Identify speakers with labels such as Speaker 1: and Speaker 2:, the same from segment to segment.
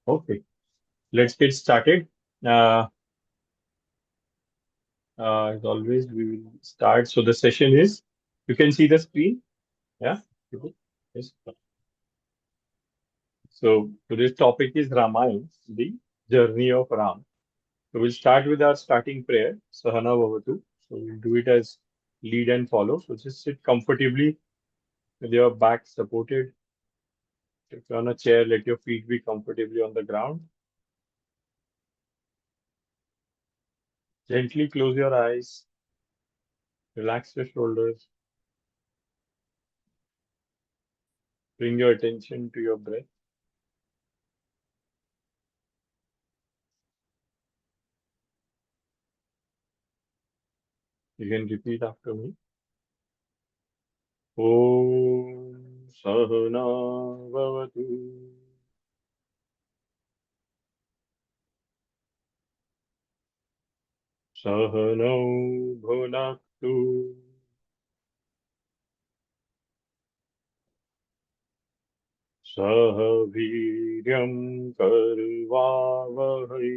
Speaker 1: Okay, let's get started. Uh, as always, we will start. So the session is, you can see the screen. Yeah. Mhm. Yes. So today's topic is Ramayana, the journey of Ram. So we'll start with our starting prayer, Sahana Bhavatu. So we'll do it as lead and follow. So just sit comfortably with your back supported. If you're on a chair, let your feet be comfortably on the ground. Gently close your eyes, relax your shoulders, bring your attention to your breath. You can repeat after me. Om Sahana Bhavatu. Sahano Bhunaktu. Sah Viryam Karvavahai.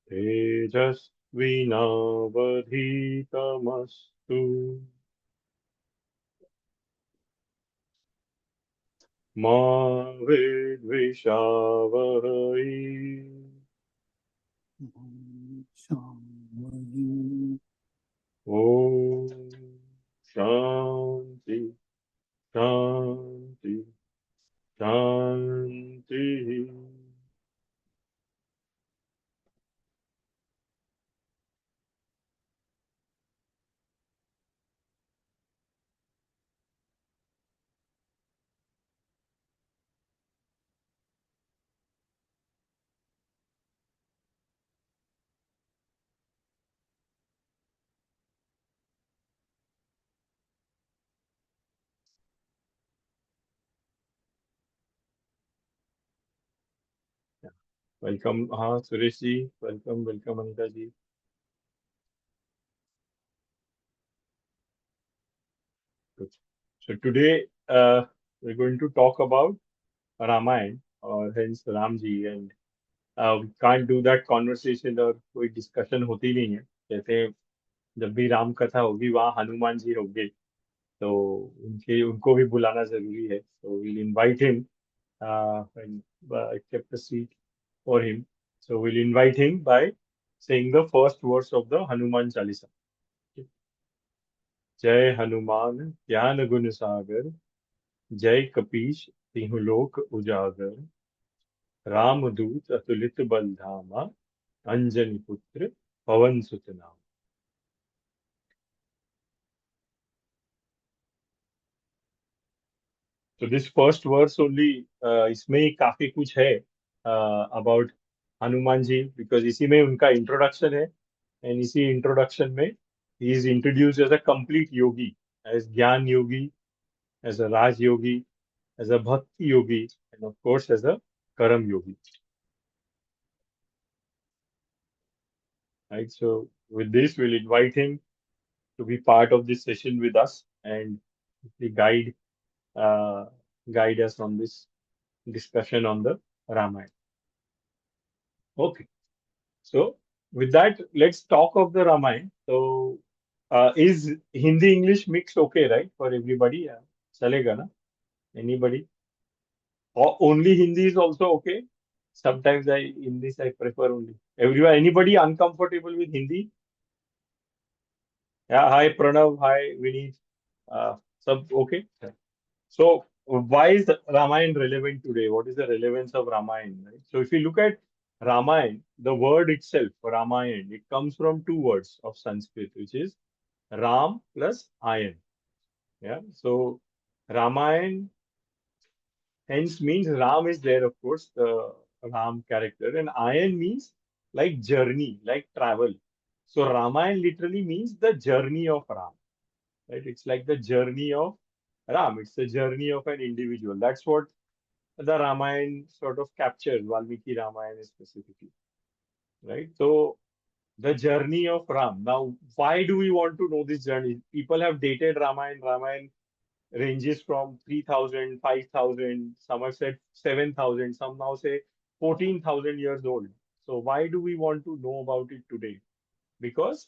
Speaker 1: Tejasvinavadhitamastu. Ma Vidvishavahai. Om Shanti Shanti Shanti. Welcome, Suresh ji. Welcome, Anita ji. Good. So today we're going to talk about Ramayana, or hence Ram ji, and we can't do that conversation or कोई discussion होती नहीं है. कहते हैं जब भी राम कथा होगी वहाँ हनुमान जी होंगे, तो उनको भी बुलाना जरूरी है. So we'll invite him and I kept a seat for him. So we'll invite him by saying the first verse of the Hanuman Chalisa. जय हनुमान ज्ञान गुण सागर जय कपीश तिहु लोक उजागर रामदूत अतुलित बल धामा अंजनी पुत्र पवन सुत नाम. So this first verse only इसमें ही काफी कुछ है about हनुमान जी, because इसी में उनका introduction है, and इसी introduction में he is introduced as a complete yogi, as ज्ञान yogi, as a raj yogi, as a bhakti yogi, and of course as a karam yogi. Right. So with this, we'll invite him to be part of this session with us and the uh, guide us on this discussion on the Ramayana. Okay. So with that, let's talk of the Ramayana. So is Hindi English mix okay, right, for everybody? Chalega na? Anybody? Or only Hindi is also okay? Sometimes in this I prefer only. Everyone, anybody uncomfortable with Hindi? Yeah. Hi Pranav. Hi Vineet. Sub okay. So why is Ramayana relevant today? What is the relevance of Ramayana? Right? So if you look at Ramayana, the word itself, Ramayana, it comes from two words of Sanskrit, which is Ram plus Ayan. Yeah. So Ramayana hence means Ram is there, of course, the Ram character, and Ayan means like journey, like travel. So Ramayana literally means the journey of Ram. Right? It's like the journey of Ram. It's the journey of an individual. That's what the Ramayana sort of captures, Valmiki Ramayana specifically, right? So the journey of Ram. Now, why do we want to know this journey? People have dated Ramayana. Ramayana ranges from 3,000, 5,000. Some have said 7,000. Some now say 14,000 years old. So why do we want to know about it today? Because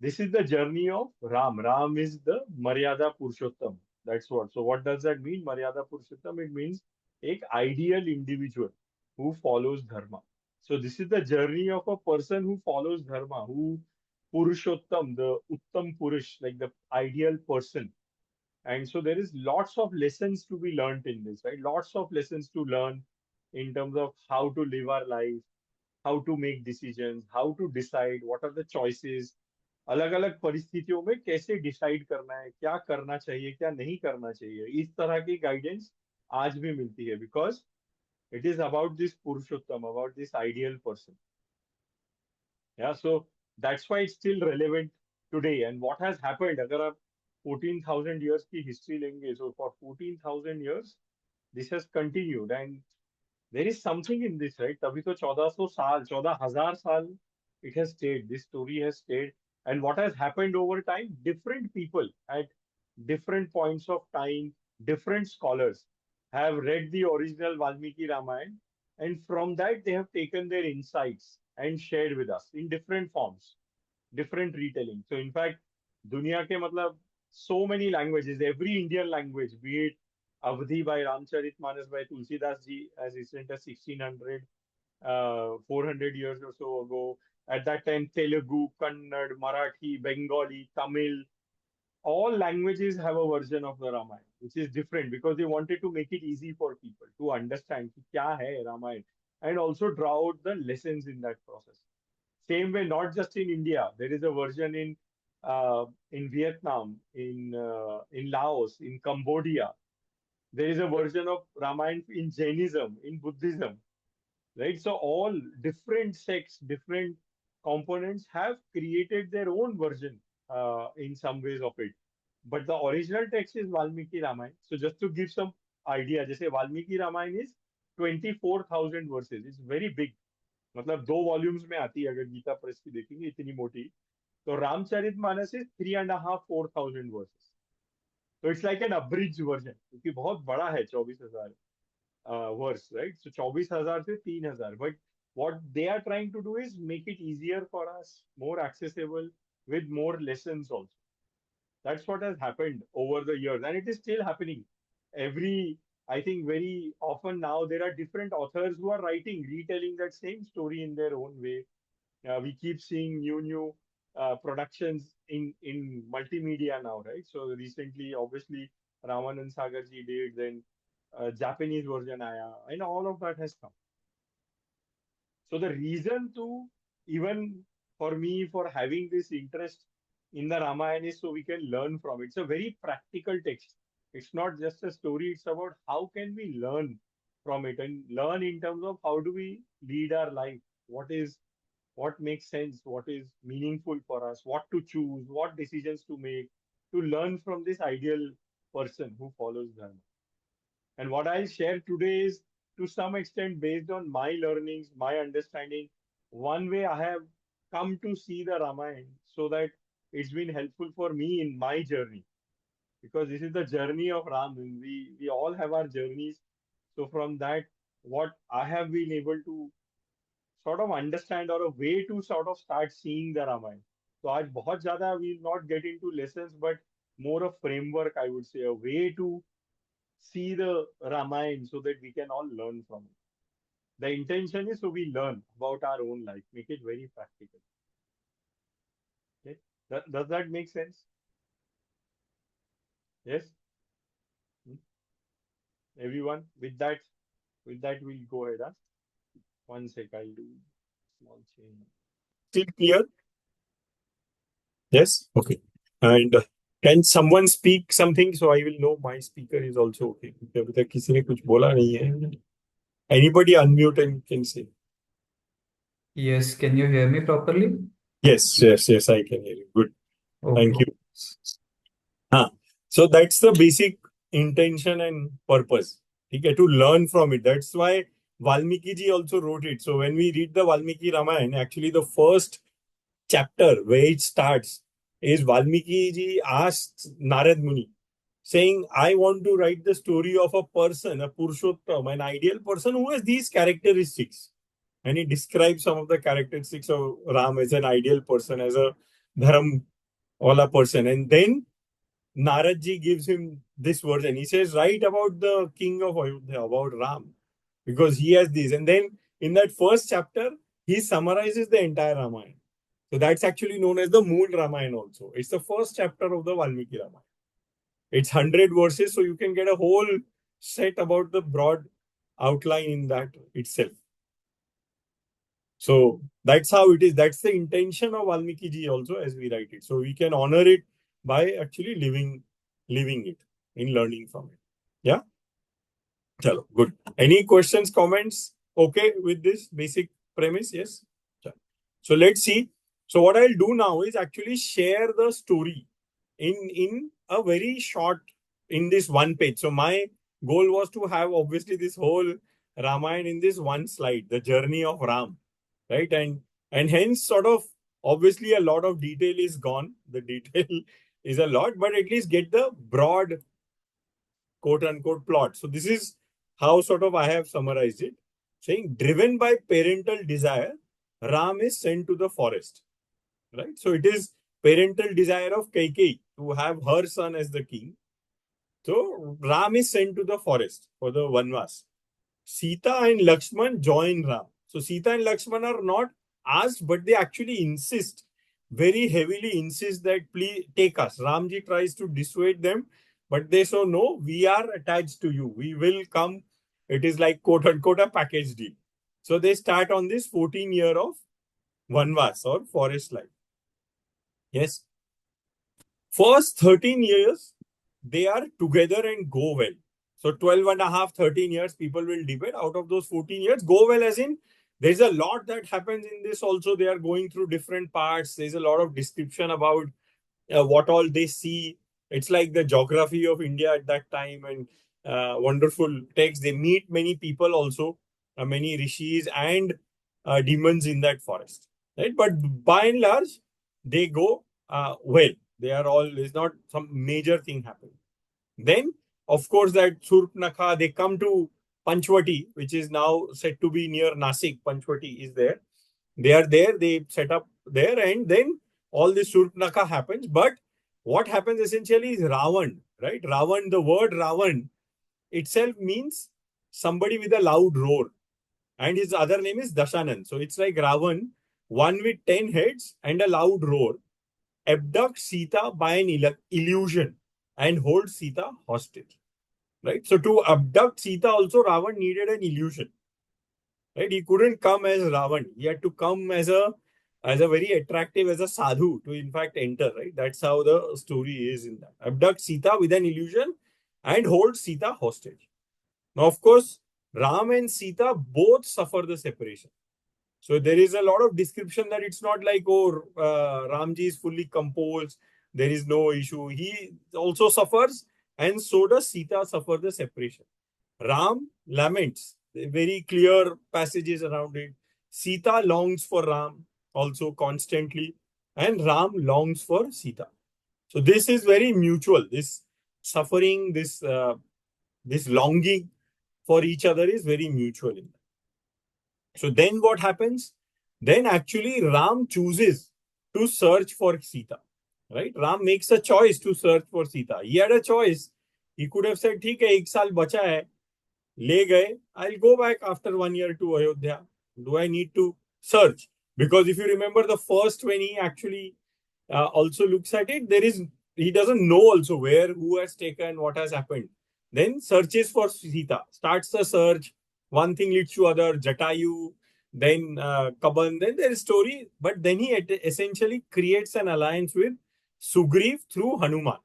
Speaker 1: this is the journey of Ram. Ram is the Maryada Purushottam. That's what. So what does that mean, Maryada Purushottam? It means एक ideal individual who follows dharma. So this is the journey of a person who follows dharma, who Purushottam, the Uttam Purush, like the ideal person. And so there is lots of lessons to be learned in this, right? Lots of lessons to learn in terms of how to live our life, how to make decisions, how to decide, what are the choices, अलग अलग परिस्थितियों में कैसे decide करना है, क्या करना चाहिए, क्या नहीं करना चाहिए, इस तरह की गाइडेंस आज भी मिलती है because it is about this Purushottam, about this ideal person. Yeah, so that's why it's still relevant today. And what has happened, अगर आप 14,000 years की history लेंगे, so for 14,000 years, this has continued. And there is something in this, right? तभी तो 1400 साल, 14,000 साल, it has stayed. This story has stayed. And what has happened over time? Different people at different points of time, different scholars have read the original Valmiki Ramayana, and from that they have taken their insights and shared with us in different forms, different retelling. So in fact, दुनिया के मतलब so many languages, every Indian language, be it Avadhi by Ramcharitmanas by Tulsidas ji as recent as 1600, 400 years or so ago. At that time, Telugu, Kannada, Marathi, Bengali, Tamil, all languages have a version of the Ramayana, which is different because they wanted to make it easy for people to understand कि क्या है Ramayana, and also draw out the lessons in that process. Same way, not just in India, there is a version in Vietnam, in Laos, in Cambodia. There is a version of Ramayana in Jainism, in Buddhism, right? So all different sects, different components have created their own version in some ways of it. But the original text is Valmiki Ramayana. So just to give some idea, जैसे Valmiki Ramayana is 24,000 verses. It's very big. मतलब 2 volumes में आती है अगर Gita press की देखेंगे इतनी मोटी. तो Ramcharitmanas is 3,500-4,000 verses. So it's like an abridged version क्योंकि बहुत बड़ा है 24,000 verse, right? So 24,000 से 3,000. But what they are trying to do is make it easier for us, more accessible, with more lessons also. That's what has happened over the years, and it is still happening. I think very often now there are different authors who are writing, retelling that same story in their own way. We keep seeing new productions in multimedia now, right? So recently, obviously, Ramanand Sagar ji did, then Japanese version aya, and all of that has come. So the reason to even for me for having this interest in the Ramayana is so we can learn from it. It's a very practical text. It's not just a story. It's about how can we learn from it and learn in terms of how do we lead our life. What makes sense, what is meaningful for us, what to choose, what decisions to make, to learn from this ideal person who follows Dharma. And what I'll share today is to some extent based on my learnings, my understanding, one way I have come to see the Ramayana so that it's been helpful for me in my journey. Because this is the journey of Ram. And we all have our journeys. So from that, what I have been able to sort of understand or a way to sort of start seeing the Ramayana. So आज बहुत ज़्यादा we'll not get into lessons, but more a framework, I would say, a way to see the Ramayana so that we can all learn from it. The intention is so we learn about our own life, make it very practical. Okay? Does that make sense? Yes? Hmm? Everyone, with that we'll go ahead. Huh? One sec, I'll do small change.
Speaker 2: Still clear? Yes? Okay. And can someone speak something so I will know my speaker is also okay? क्योंकि अभी तक किसी ने कुछ बोला नहीं है. Anybody unmute and can say.
Speaker 3: Yes, can you hear me properly?
Speaker 2: Yes, I can hear you. Good. Thank
Speaker 3: Okay.
Speaker 2: you. So that's the basic intention and purpose. Okay, to learn from it. That's why Valmiki ji also wrote it. So when we read the Valmiki Ramayana, actually the first chapter where it starts is Valmiki ji asked Narad Muni saying, I want to write the story of a person, a Purushottam, an ideal person who has these characteristics. And he describes some of the characteristics of Ram as an ideal person, as a dharam wala person. And then Naradji gives him this version. He says, write about the king of Ayodhya, about Ram, because he has these. And then in that first chapter, he summarizes the entire Ramayana. So that's actually known as the Mool Ramayana also. It's the first chapter of the Valmiki Ramayana. It's 100 verses, so you can get a whole set about the broad outline in that itself. So that's how it is. That's the intention of Valmiki ji also as we write it. So we can honor it by actually living it, in learning from it. Yeah? Chalo, good. Any questions, comments? Okay with this basic premise? Yes? Chalo. So let's see. So what I'll do now is actually share the story in a very short, in this one page. So my goal was to have obviously this whole Ramayana in this one slide, the journey of Ram, right? And hence sort of obviously a lot of detail is gone. The detail is a lot, but at least get the broad quote unquote plot. So this is how sort of I have summarized it, saying driven by parental desire, Ram is sent to the forest, right? So it is parental desire of Kaikeyi to have her son as the king. So Ram is sent to the forest for the Vanvas. Sita and Lakshman join Ram. So Sita and Lakshman are not asked, but they actually insist, very heavily insist that please take us. Ramji tries to dissuade them, but they say, no, we are attached to you. We will come. It is like quote unquote a package deal. So they start on this 14 year of Vanvas or forest life. Yes. First 13 years, they are together and go well. So 12 and a half, 13 years, people will debate. Out of those 14 years, go well as in, there's a lot that happens in this also. They are going through different parts. There's a lot of description about what all they see. It's like the geography of India at that time, and wonderful text. They meet many people also, many rishis and demons in that forest. Right? But by and large, they go well. They are all, there's not some major thing happening. Then, of course, that Surpnakha, they come to Panchvati, which is now said to be near Nasik. Panchvati is there. They are there, they set up there, and then all this Surpnakha happens. But what happens essentially is Ravan, right? Ravan, the word Ravan itself means somebody with a loud roar. And his other name is Dashanan. So it's like Ravan, one with 10 heads and a loud roar, abducts Sita by an illusion and holds Sita hostage. Right? So to abduct Sita also, Ravan needed an illusion. Right? He couldn't come as Ravan. He had to come as a very attractive, as a sadhu to in fact enter. Right? That's how the story is in that. Abduct Sita with an illusion and hold Sita hostage. Now, of course, Ram and Sita both suffer the separation. So there is a lot of description that it's not like, oh, Ramji is fully composed, there is no issue. He also suffers, and so does Sita suffer the separation. Ram laments, very clear passages around it. Sita longs for Ram also constantly, and Ram longs for Sita. So this is very mutual. This suffering, this longing for each other is very mutual in that. So then what happens? Then actually Ram chooses to search for Sita. Right? Ram makes a choice to search for Sita. He had a choice. He could have said, ठीक है, एक साल बचा है, ले गए, I'll go back after 1 year to Ayodhya. Do I need to search? Because if you remember the first, when he actually also looks at it, he doesn't know also who has taken, what has happened. Then searches for Sita, starts the search. One thing leads to other, Jatayu, then Kaban, then there is story. But then he essentially creates an alliance with Sugriv through Hanuman.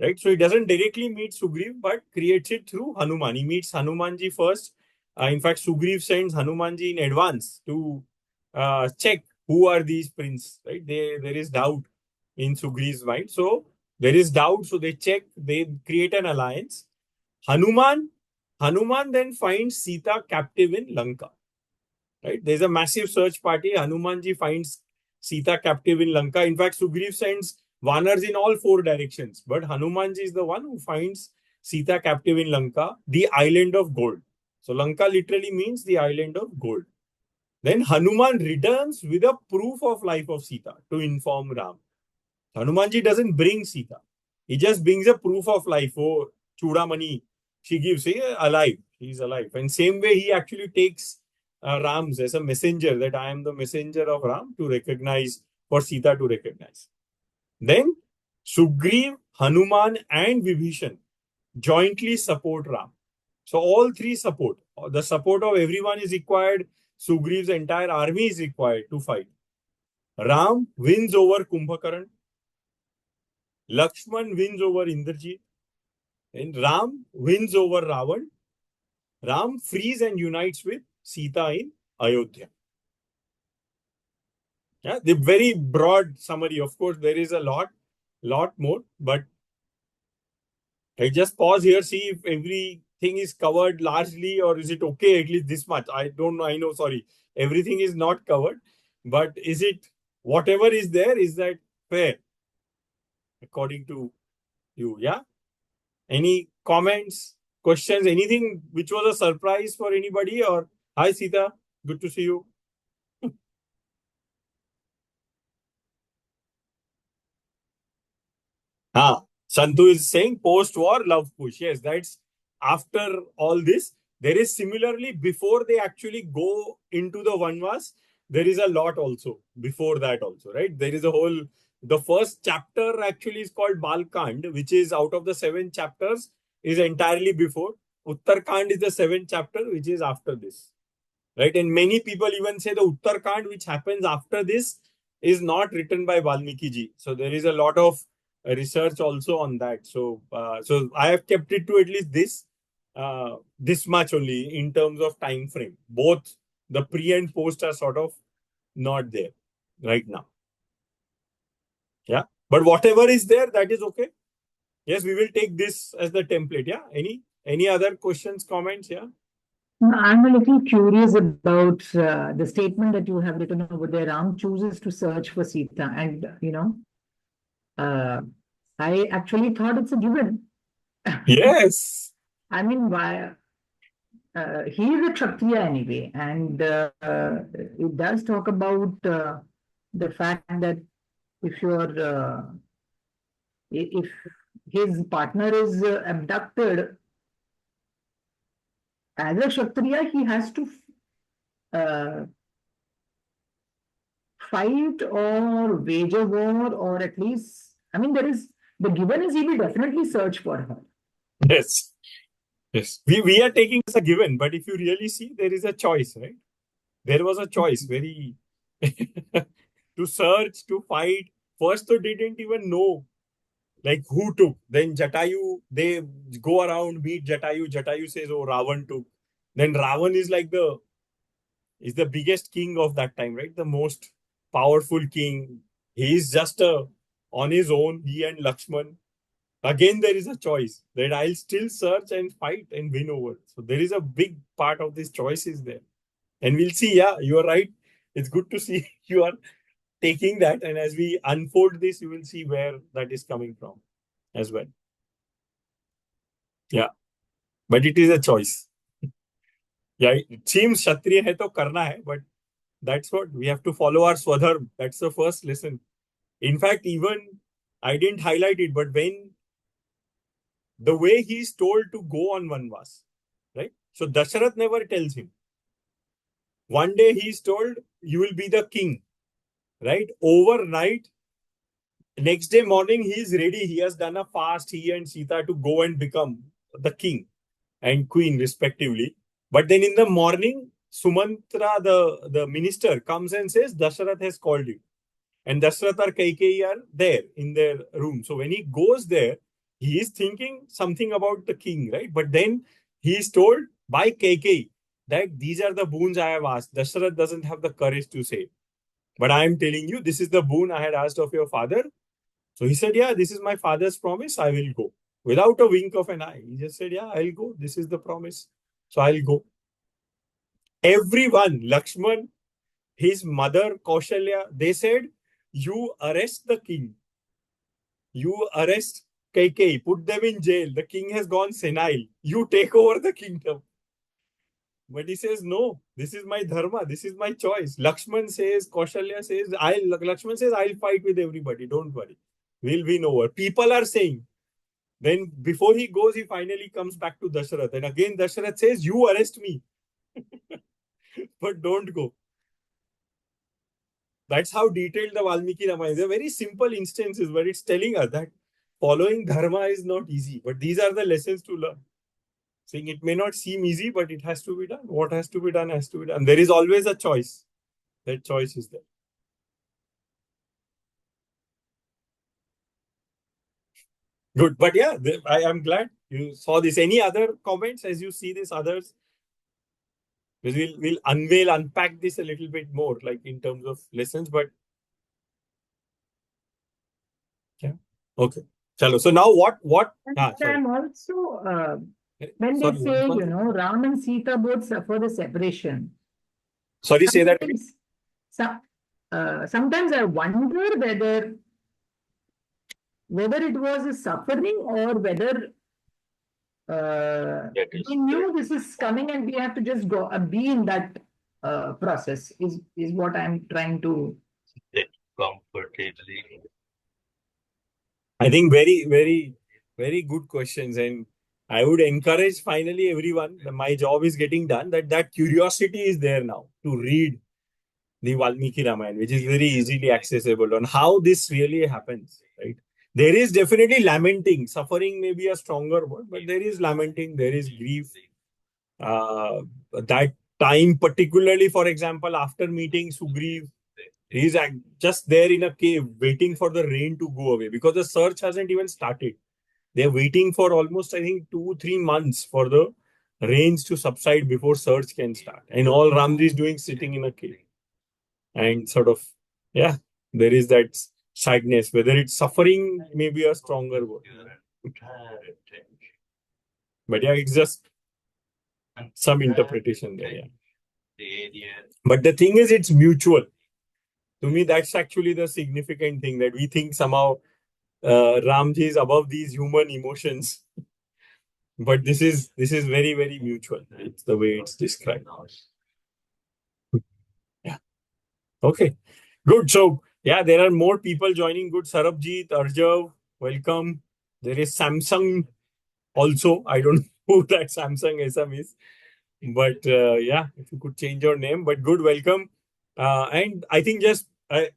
Speaker 2: Right? So he doesn't directly meet Sugriv, but creates it through Hanuman. He meets Hanumanji first. In fact, Sugriv sends Hanumanji in advance to check who are these princes. Right? There is doubt in Sugriv's mind. So there is doubt. So they check, they create an alliance. Hanuman then finds Sita captive in Lanka. Right? There's a massive search party. Hanumanji finds Sita captive in Lanka. In fact, Sugriv sends Vanars in all four directions. But Hanumanji is the one who finds Sita captive in Lanka, the island of gold. So Lanka literally means the island of gold. Then Hanuman returns with a proof of life of Sita to inform Ram. Hanumanji doesn't bring Sita. He just brings a proof of life. Oh, Chudamani, she gives, alive. He's alive. And same way, he actually takes Ram's as a messenger, that I am the messenger of Ram to recognize, for Sita to recognize. Then Sugriv, Hanuman, and Vibhishan jointly support Ram. So all three support. The support of everyone is required. Sugriv's entire army is required to fight. Ram wins over Kumbhakaran. Lakshman wins over Indrajit. And Ram wins over Ravan. Ram frees and unites with Sita in Ayodhya. Yeah, the very broad summary. Of course, there is a lot more, but I just pause here, see if everything is covered largely, or is it okay at least this much? I don't know. I know, sorry. Everything is not covered, but is it, whatever is there, is that fair according to you? Yeah. Any comments, questions, anything which was a surprise for anybody? Or hi, Sita. Good to see you. Santu is saying post-war love push. Yes, that's after all this. There is similarly, before they actually go into the Vanvas, there is a lot also before that also, right? There is a whole, the first chapter actually is called Balkand, which is out of the 7 chapters, is entirely before. Uttarkand is the 7th chapter, which is after this, right? And many people even say the Uttarkand, which happens after this, is not written by Valmiki ji. So there is a lot of research also on that. So I have kept it to at least this much only in terms of time frame. Both the pre and post are sort of not there right now. Yeah, but whatever is there, that is okay. Yes, we will take this as the template. Yeah. Any other questions, comments? Yeah.
Speaker 4: I'm a little curious about the statement that you have written over there. Ram chooses to search for Sita, and I actually thought it's a given.
Speaker 2: Yes.
Speaker 4: I mean, why? He is a Kshatriya anyway, and it does talk about the fact that if if his partner is abducted, as a Kshatriya, he has to uh, fight or wage a war, or at least, I mean, the given is he will definitely search for her.
Speaker 2: Yes. Yes. We are taking as a given, but if you really see, there is a choice, right? There was a choice, very to search, to fight. First, they didn't even know like who took. Then Jatayu, they go around, meet Jatayu. Jatayu says, "Oh, Ravan took." Then Ravan is like is the biggest king of that time, right? The most powerful king. He is just on his own. He and Lakshman. Again, there is a choice that I'll still search and fight and win over. So there is a big part of this choice is there. And we'll see. Yeah, you are right. It's good to see you are taking that. And as we unfold this, you will see where that is coming from as well. Yeah. But it is a choice. Yeah, it seems Kshatriya hai to karna hai, but that's what we have to follow our Swadharma. That's the first lesson. In fact, even I didn't highlight it, but when the way he's told to go on Vanvas, right? So Dasharath never tells him. One day he's told, you will be the king, right? Overnight, next day morning, he's ready. He has done a fast, he and Sita, to go and become the king and queen, respectively. But then in the morning, Sumantra, the minister, comes and says, Dasharath has called you. And Dasharath or Kaikeyi are there in their room. So when he goes there, he is thinking something about the king, right? But then he is told by Kaikeyi that these are the boons I have asked. Dasharath doesn't have the courage to say. But I am telling you, this is the boon I had asked of your father. So he said, yeah, this is my father's promise. I will go. Without a wink of an eye. He just said, yeah, I'll go. This is the promise. So I'll go. Everyone, Lakshman, his mother, Kaushalya, they said, you arrest the king. You arrest Kaikeyi, put them in jail. The king has gone senile. You take over the kingdom. But he says, no, this is my dharma. This is my choice. Lakshman says, Kaushalya says, Lakshman says, I'll fight with everybody. Don't worry. We'll win over. People are saying. Then before he goes, he finally comes back to Dasharath. And again, Dasharath says, you arrest me. But don't go. That's how detailed the Valmiki Ramayana is. They're very simple instances, but it's telling us that following dharma is not easy. But these are the lessons to learn. Saying it may not seem easy, but it has to be done. What has to be done has to be done. There is always a choice. That choice is there. Good. But yeah, I am glad you saw this. Any other comments as you see this, others? Because we'll unpack this a little bit more, like in terms of lessons. But yeah. Okay. Chalo. So now what?
Speaker 4: I'm also, when they say, Ram and Sita both suffer the separation.
Speaker 2: Sorry, say that again.
Speaker 4: Sometimes I wonder whether it was a suffering or whether we knew this is coming and we have to just go be in that process is what I'm trying to
Speaker 5: comfortably.
Speaker 2: I think very, very, very good questions. And I would encourage finally everyone, my job is getting done, that curiosity is there now to read the Valmiki Ramayana, which is very easily accessible on how this really happens, right? There is definitely lamenting. Suffering may be a stronger word, but there is lamenting, there is grief. That time, particularly, for example, after meeting Sugriv, he's just there in a cave waiting for the rain to go away because the search hasn't even started. They're waiting for almost, I think, 2-3 months for the rains to subside before search can start. And all Ramji is doing sitting in a cave. And sort of, yeah, there is that sadness. Whether it's suffering, maybe a stronger word. But yeah, it's just some interpretation there. Yeah. But the thing is, it's mutual. To me, that's actually the significant thing that we think somehow Ramji is above these human emotions. But this is very, very mutual. It's the way it's described. Yeah. Okay. Good. So yeah, there are more people joining. Good. Sarabjit, Arjav, welcome. There is Samsung also. I don't know who that Samsung SM is. But yeah, if you could change your name. But good, welcome. And I think just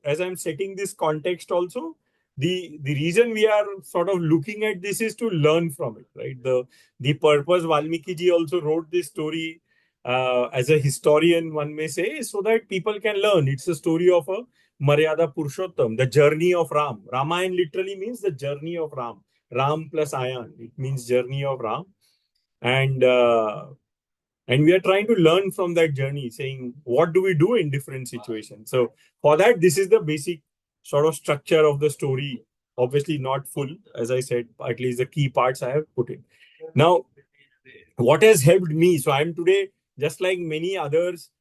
Speaker 2: as I'm setting this context also, the reason we are sort of looking at this is to learn from it, right? The purpose Valmiki ji also wrote this story as a historian, one may say, so that people can learn. It's a story of a Maryada Purushottam, the journey of Ram. Ramayana literally means the journey of Ram. Ram plus Ayan. It means journey of Ram. And we are trying to learn from that journey, saying, what do we do in different situations? So for that, this is the basic sort of structure of the story. Obviously not full, as I said, at least the key parts I have put in. Now, what has helped me? So I'm today, just like many others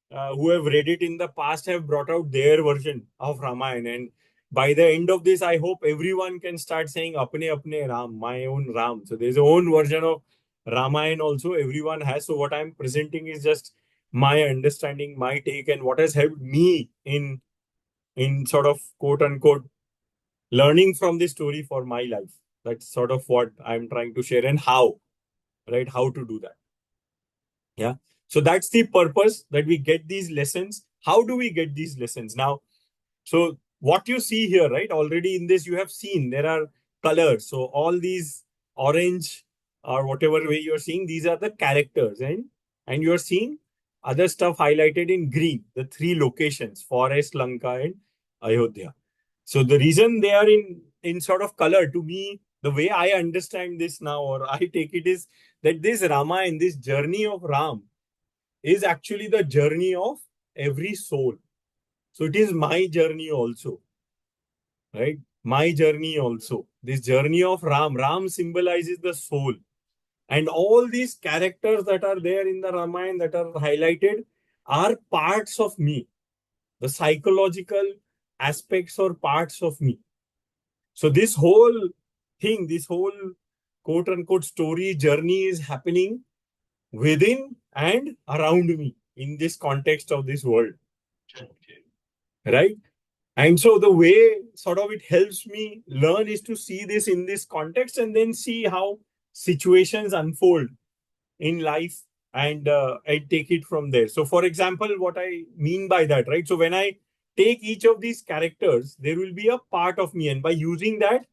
Speaker 2: who have read it in the past, have brought out their version of Ramayana. And by the end of this, I hope everyone can start saying, Apne Apne Ram, my own Ram. So there's a own version of Ramayana also everyone has. So what I'm presenting is just my understanding, my take, and what has helped me in sort of quote unquote learning from this story for my life. That's sort of what I'm trying to share and how, right? How to do that. Yeah. So that's the purpose, that we get these lessons. How do we get these lessons? Now, so what you see here, right? Already in this, you have seen there are colors. So all these orange or whatever way you're seeing, these are the characters. And you're seeing other stuff highlighted in green, the 3 locations, Forest, Lanka, and Ayodhya. So the reason they are in sort of color, to me, the way I understand this now, or I take it, is that this Ramayana, this journey of Ram, is actually the journey of every soul. So it is my journey also, right? My journey also. This journey of Ram. Ram symbolizes the soul. And all these characters that are there in the Ramayana that are highlighted are parts of me. The psychological aspects or parts of me. So this whole thing, this whole quote unquote story journey is happening within and around me in this context of this world. Right? And so the way sort of it helps me learn is to see this in this context and then see how situations unfold in life and take it from there. So for example, what I mean by that, right? So when I take each of these characters, there will be a part of me. And by using that,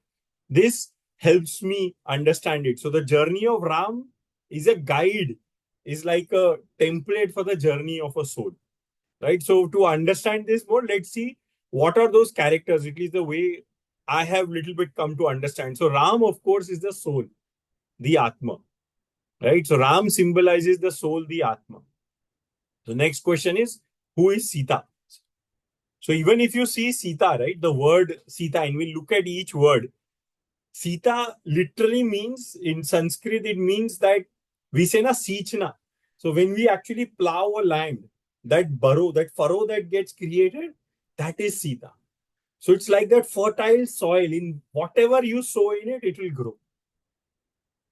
Speaker 2: this helps me understand it. So the journey of Ram is a guide, is like a template for the journey of a soul. Right? So to understand this more, let's see what are those characters. It is the way I have little bit come to understand. So Ram, of course, is the soul, the Atma. Right? So Ram symbolizes the soul, the Atma. The next question is, who is Sita? So even if you see Sita, right, the word Sita, and we look at each word, Sita literally means, in Sanskrit, it means that we say na Sichna. So when we actually plow a land, that burrow, that furrow that gets created, that is Sita. So it's like that fertile soil. In whatever you sow in it, it will grow.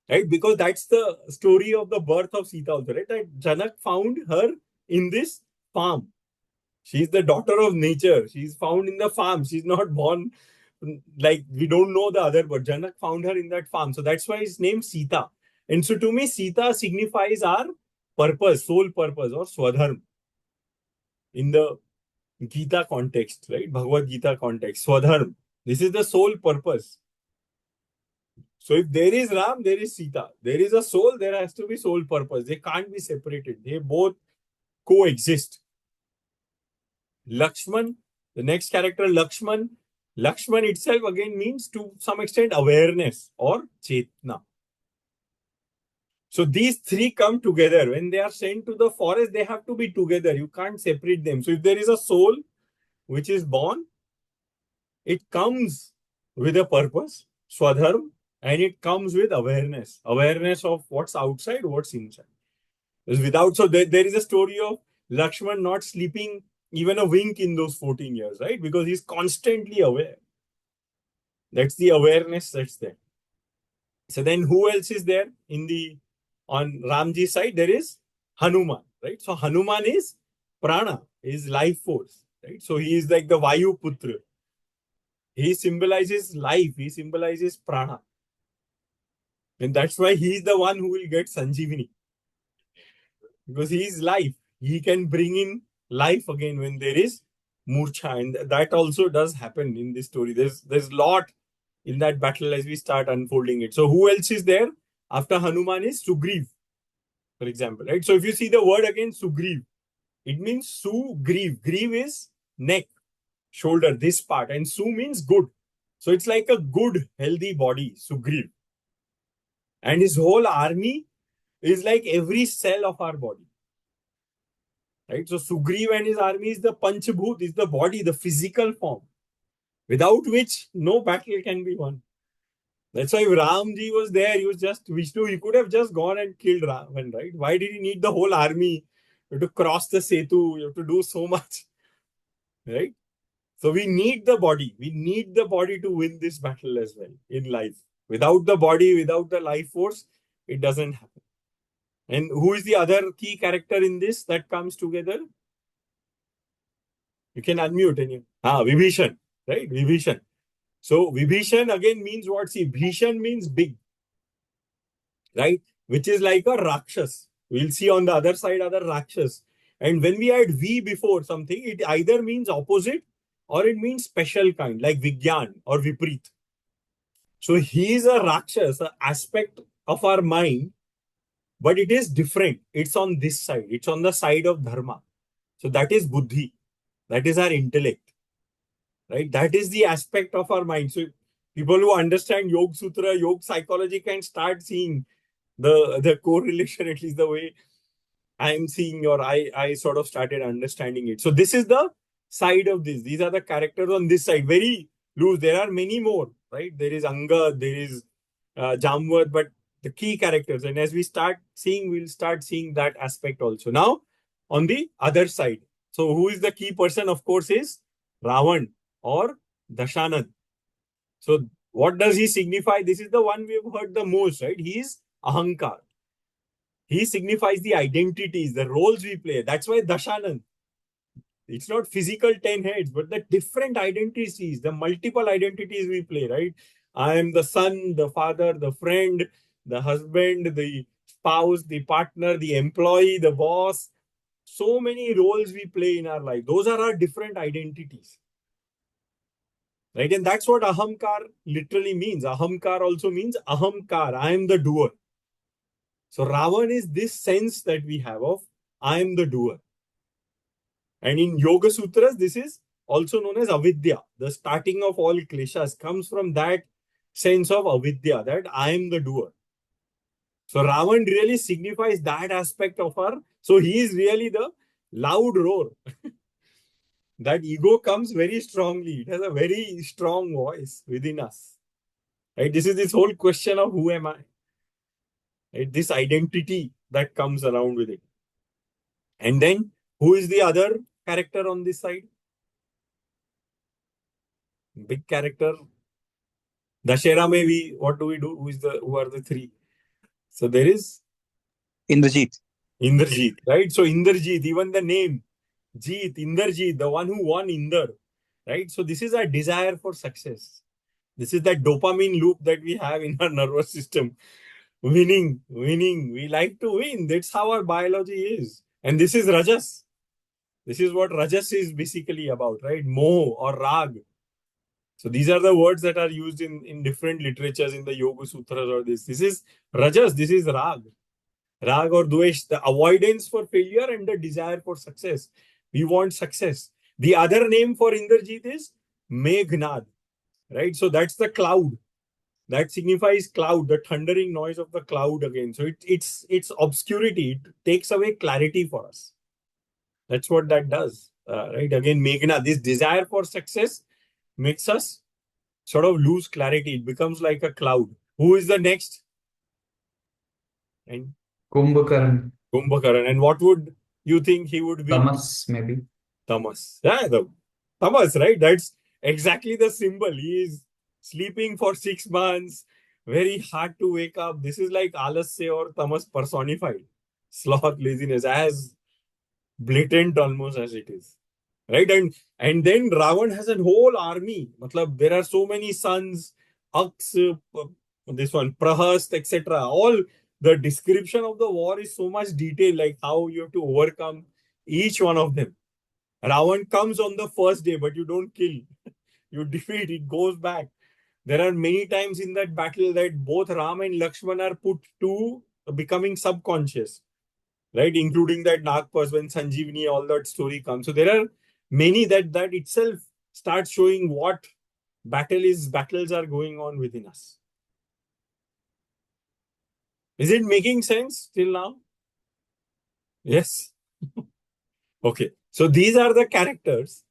Speaker 2: Right? Because that's the story of the birth of Sita also, right? That Janak found her in this farm. She's the daughter of nature. She's found in the farm. She's not born, like, we don't know the other, but Janak found her in that farm. So that's why it's named Sita. And so to me, Sita signifies our purpose, soul purpose, or Swadharma in the Gita context, right? Bhagavad Gita context. Swadharma. This is the sole purpose. So if there is Ram, there is Sita. There is a soul, there has to be soul purpose. They can't be separated. They both coexist. Lakshman, the next character, Lakshman. Lakshman itself again means to some extent awareness or Chetna. So these three come together. When they are sent to the forest, they have to be together. You can't separate them. So if there is a soul which is born, it comes with a purpose, Swadharma, and it comes with awareness. Awareness of what's outside, what's inside. Without, so there is a story of Lakshman not sleeping even a wink in those 14 years, right? Because he's constantly aware. That's the awareness that's there. So then who else is there on Ramji's side? There is Hanuman, right? So Hanuman is prana, is life force, right? So he is like the Vayu Putra. He symbolizes life. He symbolizes prana. And that's why he is the one who will get Sanjeevani. Because he is life. He can bring in life again when there is Murcha. And that also does happen in this story. There's a lot in that battle as we start unfolding it. So who else is there? After Hanuman is Sugriv, for example. Right? So if you see the word again, Sugriv, it means Sugriv. Grieve is neck, shoulder, this part. And Su means good. So it's like a good, healthy body, Sugriv. And his whole army is like every cell of our body. Right? So Sugriv and his army is the Panchabhut, is the body, the physical form, without which no battle can be won. That's why if Ramji was there, he was just Vishnu, he could have just gone and killed Ravan, right? Why did he need the whole army? You have to cross the Setu, you have to do so much. Right? So we need the body. We need the body to win this battle as well in life. Without the body, without the life force, it doesn't happen. And who is the other key character in this that comes together? You can unmute and Vibhishan, right? Vibhishan. So Vibhishan again means what? See, Bhishan means big, right? Which is like a Rakshas. We'll see on the other side other Rakshas. And when we add V before something, it either means opposite or it means special kind, like Vigyan or Viprit. So he is a Rakshas, an aspect of our mind, but it is different. It's on this side. It's on the side of Dharma. So that is Buddhi. That is our intellect. Right? That is the aspect of our mind. So people who understand Yoga Sutra, Yoga psychology can start seeing the correlation, at least the way I am seeing, or I sort of started understanding it. So this is the side of this. These are the characters on this side. Very loose. There are many more, right? There is Angad, there is Jamvad, but the key characters. And as we start seeing, we'll start seeing that aspect also. Now, on the other side. So who is the key person? Of course, is Ravan or Dashanad. So What does he signify? This is the one we have heard the most, right? He is Ahankar. He signifies the identities, the roles we play. That's why Dashanand. It's not physical 10 heads, but the different identities, the multiple identities we play, right? I am the son, the father, the friend, the husband, the spouse, the partner, the employee, the boss. So many roles we play in our life. Those are our different identities. Right? And that's what ahamkar literally means. Ahamkar also means ahamkar. I am the doer. So Ravan is this sense that we have of I am the doer. And in Yoga Sutras, this is also known as avidya. The starting of all kleshas comes from that sense of avidya, that I am the doer. So Ravan really signifies that aspect of her. So he is really the loud roar. That ego comes very strongly. It has a very strong voice within us. Right? This is this whole question of who am I? Right? This identity that comes around with it. And then who is the other character on this side? Big character. Dashera mein we, what do we do? Who are the three? So there is
Speaker 5: Indrajit.
Speaker 2: Indrajit, right? So Indrajit, even the name, Jeet, Indrajit, the one who won Indar, right? So this is our desire for success. This is that dopamine loop that we have in our nervous system. Winning, winning. We like to win. That's how our biology is. And this is Rajas. This is what Rajas is basically about, right? Moh or Rag. So these are the words that are used in different literatures in the Yoga Sutras or this. This is Rajas, this is Rag. Rag or Dvesh, the avoidance for failure and the desire for success. We want success. The other name for Indrajit is Meghnad, right? So that's the cloud. That signifies cloud, the thundering noise of the cloud again. So it's obscurity. It takes away clarity for us. That's what that does, right? Again, Meghna, this desire for success makes us sort of lose clarity. It becomes like a cloud. Who is the next? And
Speaker 3: Kumbhakaran.
Speaker 2: Kumbhakaran. And what would you think he would be?
Speaker 3: Tamas, maybe.
Speaker 2: Tamas. Yeah, the Tamas, right? That's exactly the symbol. He is sleeping for 6 months, very hard to wake up. This is like Alasya or Tamas personified. Sloth, laziness, as blatant almost as it is. Right? And then Ravan has a whole army. Matlab, there are so many sons, Aks, this one, Prahast, etc. All the description of the war is so much detailed, like how you have to overcome each one of them. Ravan comes on the first day, but you don't kill. You defeat, it goes back. There are many times in that battle that both Ram and Lakshman are put to becoming subconscious, right? Including that Nagpas when Sanjeevani, all that story comes. So there are many that itself starts showing what battles are going on within us. Is it making sense till now? Yes. Okay. So these are the characters.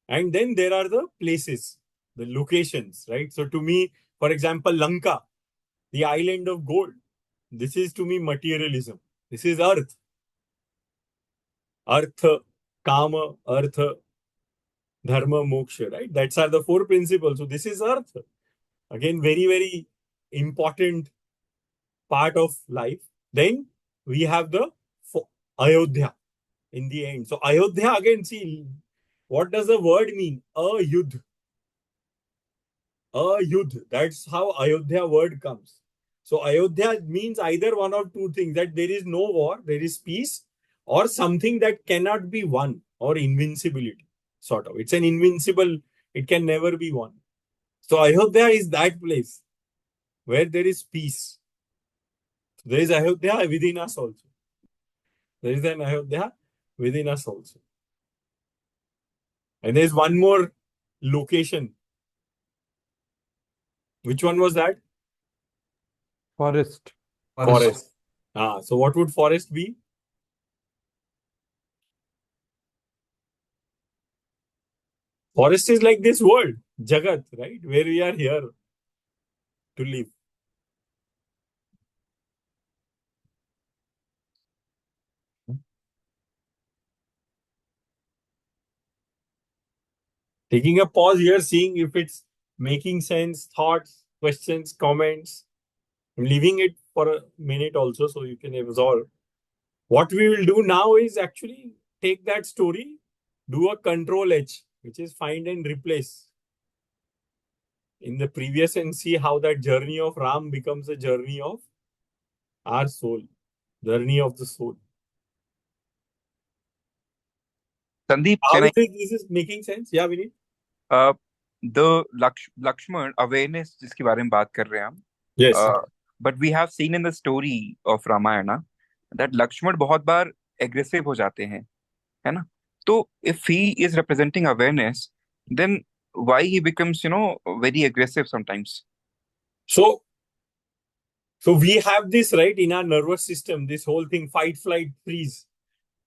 Speaker 2: And then there are the places, the locations, right? So to me, for example, Lanka, the island of gold. This is to me materialism. This is earth. Artha, Kama, Artha, Dharma, Moksha, right? That's are the four principles. So this is earth. Again, very, very important part of life. Then we have the Ayodhya in the end. So Ayodhya, again, see, what does the word mean? Ayudh. Ayudh. That's how Ayodhya word comes. So Ayodhya means either one of two things, that there is no war, there is peace, or something that cannot be won, or invincibility, sort of. It's an invincible, it can never be won. So Ayodhya is that place where there is peace. There is Ayodhya within us also. There is an Ayodhya within us also. And there's one more location. Which one was that?
Speaker 5: Forest.
Speaker 2: Forest. So what would forest be? Forest is like this world, Jagat, right? Where we are here to live. Taking a pause here, seeing if it's making sense, thoughts. questions, comments. I'm leaving it for a minute also so you can absorb. What we will do now is actually take that story, do a control H, which is find and replace in the previous, and see how that journey of Ram becomes a journey of our soul, journey of the soul.
Speaker 5: Sandeep,
Speaker 2: How
Speaker 5: can I?
Speaker 2: this is making sense? Yeah, Vinit.
Speaker 5: The Lakshman awareness जिसके बारे में बात कर रहे हैं हम,
Speaker 2: Yes.
Speaker 5: but we have seen in the story of Ramayana that Lakshman बहुत बार aggressive हो जाते हैं, है ना? तो if he is representing awareness, then why he becomes, very aggressive sometimes?
Speaker 2: So we have this right in our nervous system, this whole thing, fight, flight, freeze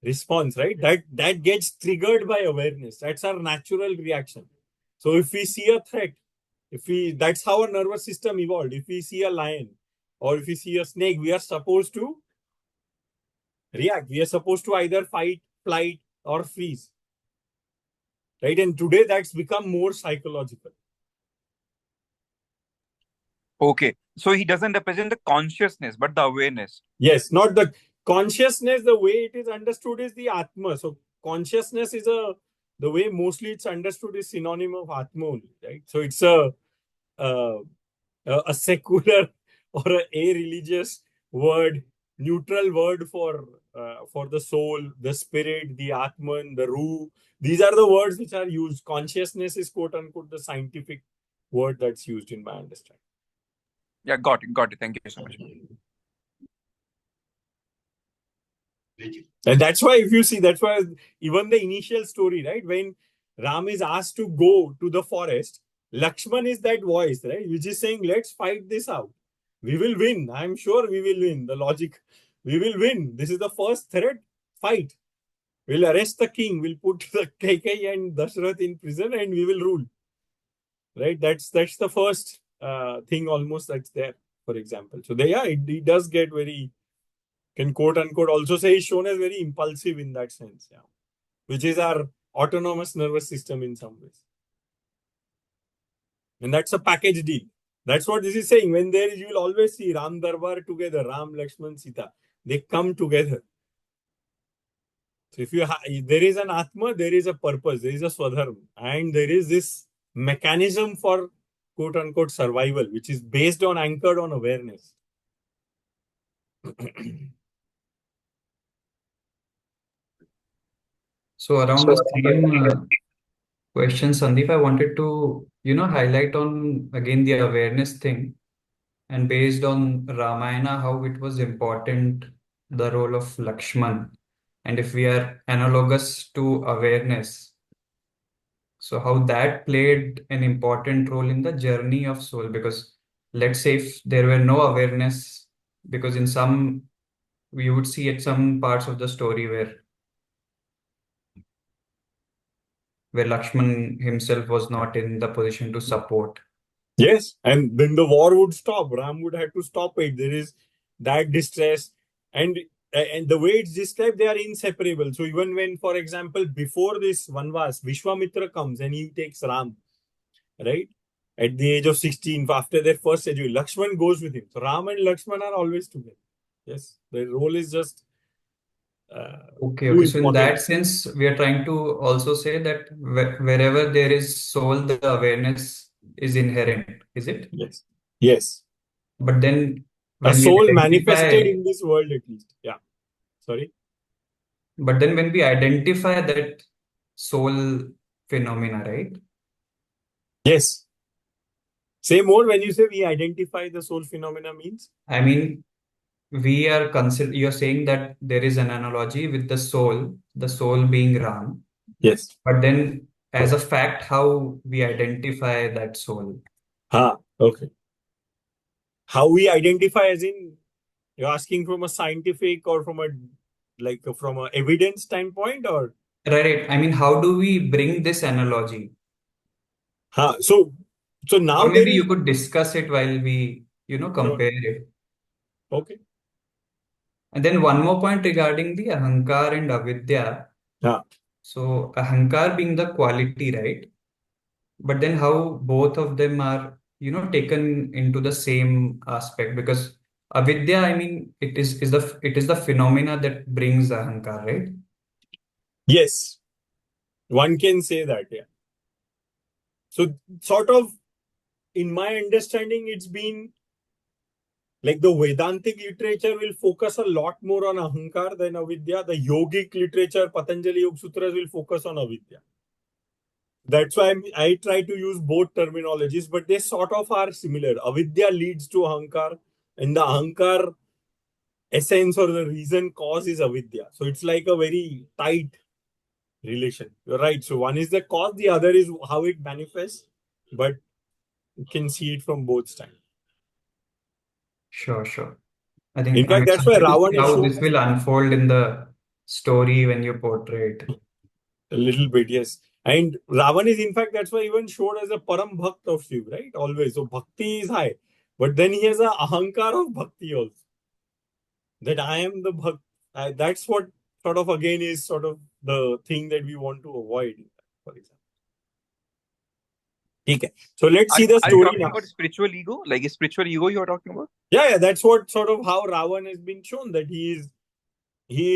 Speaker 2: response, right? That gets triggered by awareness. That's our natural reaction. So if we see a threat, that's how our nervous system evolved. If we see a lion or if we see a snake, we are supposed to react. We are supposed to either fight, flight, or freeze. Right? And today that's become more psychological.
Speaker 5: Okay, so he doesn't represent the consciousness, but the awareness.
Speaker 2: Yes, not the consciousness. The way it is understood is the Atma. So consciousness is the way mostly it's understood is synonym of Atma only, right? So it's a secular or a religious word, neutral word for the soul, the spirit, the Atman, the Ruh. These are the words which are used. Consciousness is quote unquote the scientific word that's used in my understanding.
Speaker 5: Yeah, got it. Thank you so much.
Speaker 2: And that's why, if you see, that's why even the initial story, right? When Ram is asked to go to the forest, Lakshman is that voice, right? Which is saying, let's fight this out. We will win. I'm sure we will win. The logic, we will win. This is the first threat. Fight. We'll arrest the king. We'll put the Kaikai and Dashrath in prison and we will rule. Right? That's the first thing almost that's there, for example. So it does get very, can quote unquote also say is shown as very impulsive in that sense, yeah, which is our autonomous nervous system in some ways. And that's a package deal. That's what this is saying. When you will always see Ram Darbar together, Ram, Lakshman, Sita. They come together. So if there is an Atma, there is a purpose, there is a Swadharma, and there is this mechanism for quote unquote survival, which is based on anchored on awareness.
Speaker 3: So around the same question, Sandeep, I wanted to, highlight on again the awareness thing, and based on Ramayana, how it was important, the role of Lakshman. And if we are analogous to awareness, so how that played an important role in the journey of soul. Because let's say if there were no awareness, because in some, we would see at some parts of the story where Lakshman himself was not in the position to support.
Speaker 2: Yes, and then the war would stop. Ram would have to stop it. There is that distress, and the way it's described, they are inseparable. So even when, for example, before this Vanvas, Vishwamitra comes and he takes Ram, right? At the age of 16, after their first schedule, Lakshman goes with him. So Ram and Lakshman are always together. Yes, their role is just
Speaker 3: Okay. So in that
Speaker 2: important.
Speaker 3: sense, we are trying to also say that wherever there is soul, the awareness is inherent, is it?
Speaker 2: Yes, yes.
Speaker 3: But then
Speaker 2: A
Speaker 3: when we
Speaker 2: soul manifested
Speaker 3: identify,
Speaker 2: in this world, at least. Yeah. Sorry.
Speaker 3: but then when we identify that soul phenomena, right?
Speaker 2: Yes. Say more when you say we identify the soul phenomena means.
Speaker 3: I mean, you're saying that there is an analogy with the soul being Ram,
Speaker 2: Yes.
Speaker 3: but then as a fact, how we identify that soul.
Speaker 2: Okay. How we identify, as in you're asking from a scientific or from a evidence standpoint, or
Speaker 3: Right. I mean, how do we bring this analogy?
Speaker 2: so now
Speaker 3: Or
Speaker 2: there
Speaker 3: maybe
Speaker 2: is
Speaker 3: you could discuss it while we,
Speaker 2: sure.
Speaker 3: compare it.
Speaker 2: Okay.
Speaker 3: And then one more point regarding the ahankar and avidya.
Speaker 2: Yeah.
Speaker 3: So ahankar being the quality, right? But then how both of them are taken into the same aspect, because avidya, I mean, it is the phenomena that brings ahankar, right?
Speaker 2: Yes, one can say that, yeah. So sort of, in my understanding, it's been like the Vedantic literature will focus a lot more on ahankar than avidya. The yogic literature, Patanjali Yoga Sutras, will focus on avidya. That's why I try to use both terminologies, but they sort of are similar. Avidya leads to ahankar, and the ahankar essence or the reason cause is avidya. So it's like a very tight relation. You're right. So one is the cause, the other is how it manifests, but you can see it from both sides.
Speaker 3: Sure. I think
Speaker 2: In
Speaker 3: I'm
Speaker 2: fact, that's why
Speaker 3: excited to
Speaker 2: Ravan
Speaker 3: see
Speaker 2: is
Speaker 3: how
Speaker 2: shown
Speaker 3: this will unfold in the story when you portray it.
Speaker 2: a little bit, yes. And Ravan is, in fact, that's why even showed as a param bhakt of Shiv, right? Always. So bhakti is high. But then he has a ahankar of bhakti also. That I am the bhakt. That's what sort of again is sort of the thing that we want to avoid, for example. Okay. So let's see the
Speaker 5: Are you
Speaker 2: story
Speaker 5: talking
Speaker 2: now.
Speaker 5: about spiritual ego? Like a spiritual ego you are talking about?
Speaker 2: Yeah, that's what sort of how Ravan has been shown, that he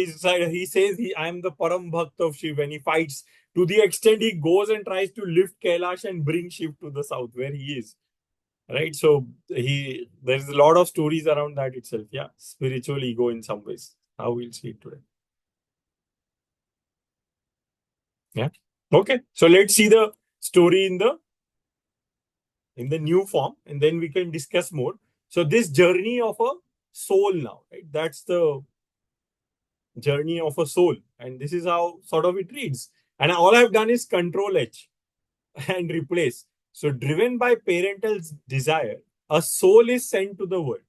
Speaker 2: says I am the param bhakt of Shiv, and he fights to the extent he goes and tries to lift Kailash and bring Shiv to the south where he is. Right. So there's a lot of stories around that itself. Yeah. Spiritual ego in some ways. How we'll see it today. Yeah. Okay. So let's see the story in the new form, and then we can discuss more. So this journey of a soul now, right? That's the journey of a soul. And this is how sort of it reads. And all I've done is Control H and replace. So driven by parental desire, a soul is sent to the world.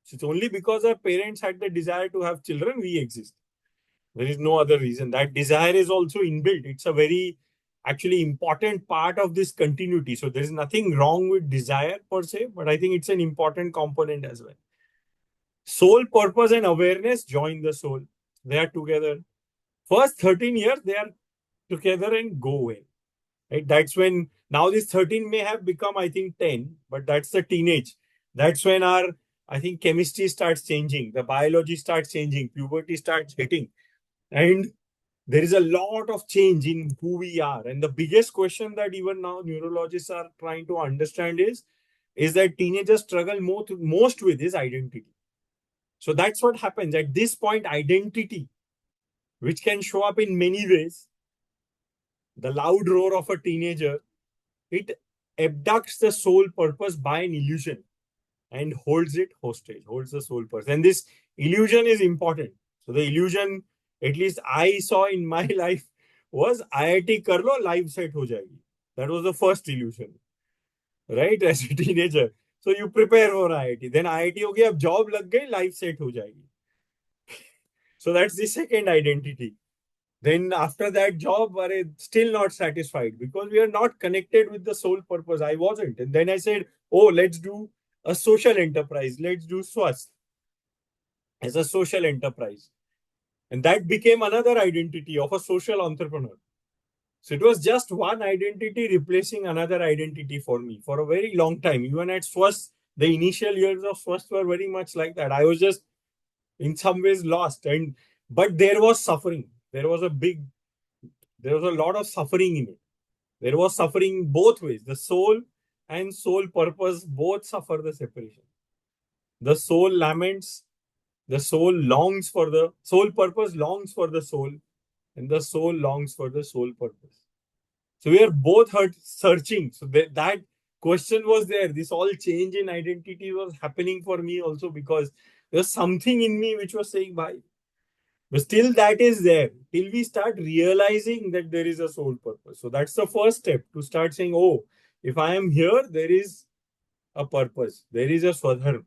Speaker 2: So it's only because our parents had the desire to have children, we exist. There is no other reason. That desire is also inbuilt. It's a very actually important part of this continuity. So there is nothing wrong with desire per se, but I think it's an important component as well. Soul, purpose, and awareness join the soul. They are together. First 13 years, they are together and go away. Right? That's when now this 13 may have become, I think, 10, but that's the teenage. That's when I think chemistry starts changing, the biology starts changing, puberty starts hitting. And there is a lot of change in who we are. And the biggest question that even now neurologists are trying to understand is that teenagers struggle most with is identity. So that's what happens. At this point, identity, which can show up in many ways, the loud roar of a teenager, it abducts the soul purpose by an illusion and holds it hostage, holds the soul purpose. And this illusion is important. So the illusion, at least I saw in my life, was IIT kar lo, life set ho jayegi. That was the first illusion, right? As a teenager. So you prepare for IIT. Then IIT ho gaya, ab job lag gayi, life set ho jayegi. So that's the second identity. Then after that job, still not satisfied because we are not connected with the soul purpose. I wasn't. And then I said, oh, let's do a social enterprise. Let's do Swasth as a social enterprise. And that became another identity of a social entrepreneur. So it was just one identity replacing another identity for me for a very long time. Even at Swasth, the initial years of Swasth were very much like that. I was just in some ways lost. But there was suffering. There was a lot of suffering in it. There was suffering both ways. The soul and soul purpose both suffer the separation. The soul laments, the soul longs for the soul purpose, longs for the soul, and the soul longs for the soul purpose. So we are both searching. So that question was there. This all change in identity was happening for me also because there was something in me which was saying, bye. But still, that is there till we start realizing that there is a soul purpose. So that's the first step to start saying, oh, if I am here, there is a purpose, there is a swadharma.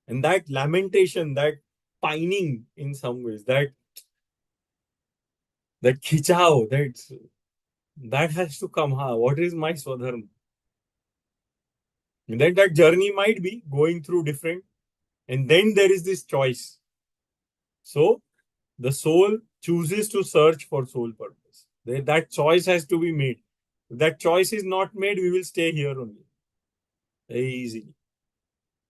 Speaker 2: And that lamentation, that pining in some ways, that khichao, that has to come. What is my swadharma? And then that journey might be going through different, and then there is this choice. So the soul chooses to search for soul purpose. That choice has to be made. If that choice is not made, we will stay here only. Very easily.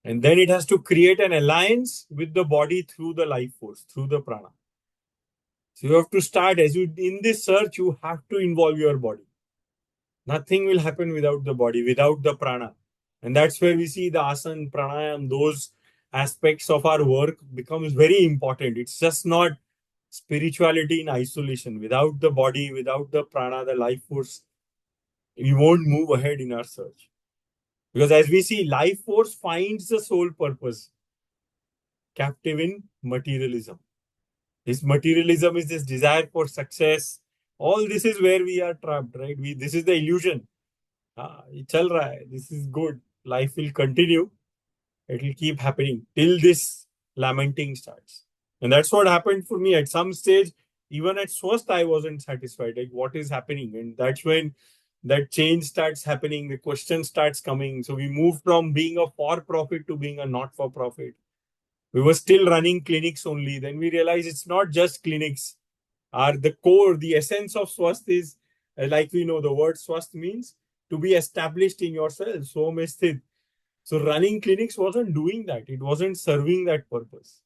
Speaker 2: And then it has to create an alliance with the body through the life force, through the prana. So you have to start, in this search, you have to involve your body. Nothing will happen without the body, without the prana. And that's where we see the asana, pranayam, those aspects of our work becomes very important. It's just not spirituality in isolation. Without the body, without the prana, the life force, we won't move ahead in our search. Because as we see, life force finds the sole purpose, captive in materialism. This materialism is this desire for success. All this is where we are trapped, right? This is the illusion. ये चल रहा है. This is good. Life will continue. It will keep happening till this lamenting starts. And that's what happened for me. At some stage, even at Swasth, I wasn't satisfied. Like, what is happening? And that's when that change starts happening. The question starts coming. So we moved from being a for-profit to being a not-for-profit. We were still running clinics only. Then we realized it's not just clinics. The core, the essence of Swasth is, like we know, the word Swasth means to be established in yourself. So mesthid. So running clinics wasn't doing that. It wasn't serving that purpose.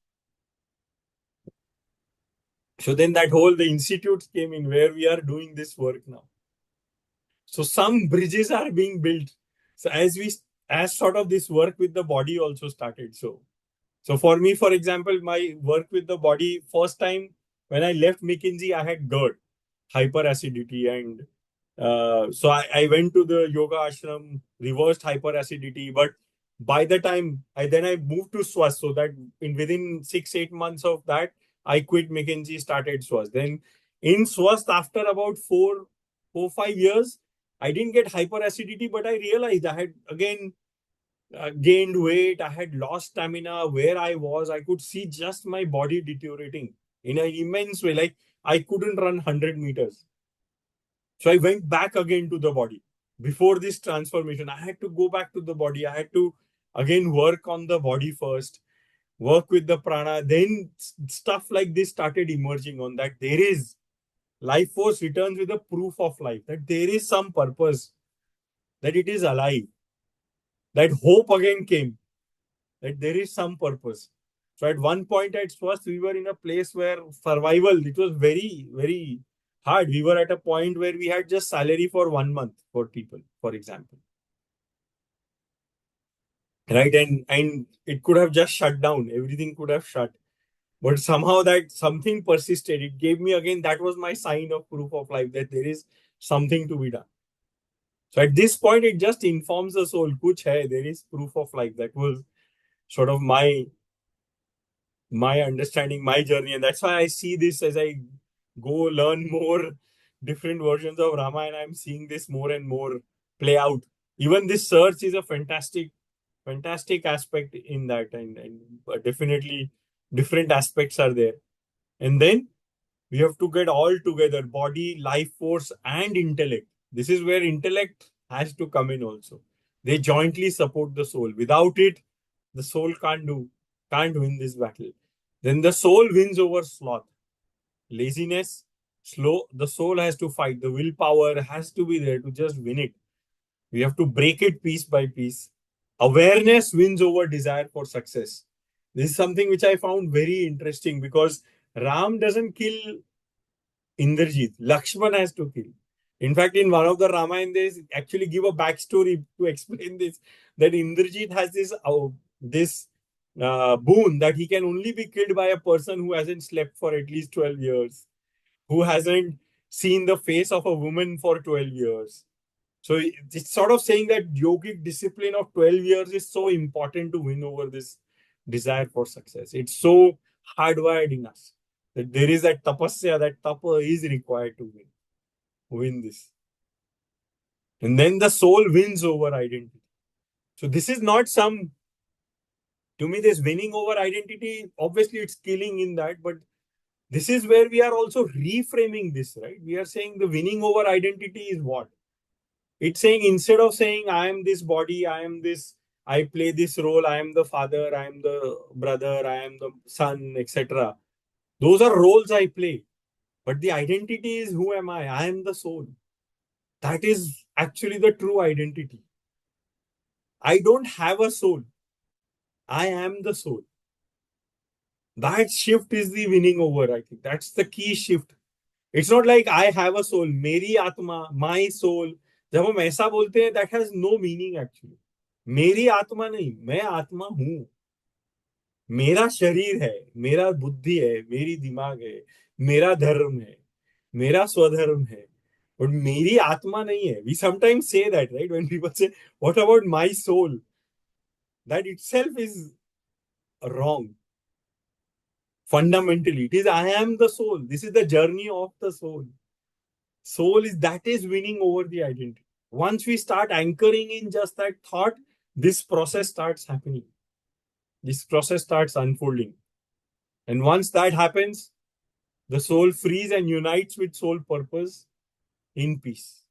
Speaker 2: So then the institutes came in where we are doing this work now. So some bridges are being built. So as sort of this work with the body also started. So for me, for example, my work with the body, first time when I left McKinsey, I had GERD, hyperacidity. And so I went to the yoga ashram, reversed hyperacidity. But by the time I moved to Swasth, so that within 6-8 months of that, I quit McKinsey, started Swasth. Then in Swasth, after about 4-5 years, I didn't get hyperacidity, but I realized I had again gained weight. I had lost stamina. Where I was, I could see just my body deteriorating in an immense way. Like I couldn't run 100 meters. So I went back again to the body. Before this transformation, I had to go back to the body. I had to again work on the body first, work with the prana. Then stuff like this started emerging on that. There is life force returns with a proof of life, that there is some purpose, that it is alive. That hope again came, that there is some purpose. So at one point at Swasth, we were in a place where survival, it was very, very hard. We were at a point where we had just salary for 1 month for people, for example. Right? And it could have just shut down. Everything could have shut. But somehow that something persisted. It gave me again, that was my sign of proof of life, that there is something to be done. So at this point, it just informs the soul, kuch hai, there is proof of life. That was sort of my understanding, my journey. And that's why I see this as I go learn more different versions of Ramayana. I'm seeing this more and more play out. Even this search is a fantastic aspect in that. And definitely different aspects are there. And then we have to get all together, body, life force, and intellect. This is where intellect has to come in also. They jointly support the soul. Without it, the soul can't win this battle. Then the soul wins over sloth. Laziness, the soul has to fight. The willpower has to be there to just win it. We have to break it piece by piece. Awareness wins over desire for success. This is something which I found very interesting, because Ram doesn't kill Indrajit. Lakshman has to kill. In fact, in one of the Ramayana, they actually give a backstory to explain this, that Indrajit has this boon that he can only be killed by a person who hasn't slept for at least 12 years, who hasn't seen the face of a woman for 12 years. So it's sort of saying that yogic discipline of 12 years is so important to win over this desire for success. It's so hardwired in us that there is that tapasya, that tapa is required to win this. And then the soul wins over identity. So this is not to me, this winning over identity, obviously it's killing in that, but this is where we are also reframing this, right? We are saying the winning over identity is what? It's saying, instead of saying, I am this body, I am this, I play this role, I am the father, I am the brother, I am the son, etc. Those are roles I play. But the identity is, who am I? I am the soul. That is actually the true identity. I don't have a soul. I am the soul. That shift is the winning over, I think. That's the key shift. It's not like I have a soul, मेरी आत्मा, my soul. जब हम ऐसा बोलते हैं, that has no meaning actually. मेरी आत्मा नहीं, मैं आत्मा हूं. मेरा शरीर है, मेरा बुद्धि है, मेरी दिमाग है, मेरा धर्म है, मेरा स्वधर्म है. But मेरी आत्मा नहीं है. We sometimes say that, right? When people say, what about my soul? That itself is wrong. Fundamentally, it is I am the soul. This is the journey of the soul. Soul is winning over the identity. Once we start anchoring in just that thought, this process starts happening. This process starts unfolding. And once that happens, the soul frees and unites with soul purpose in peace.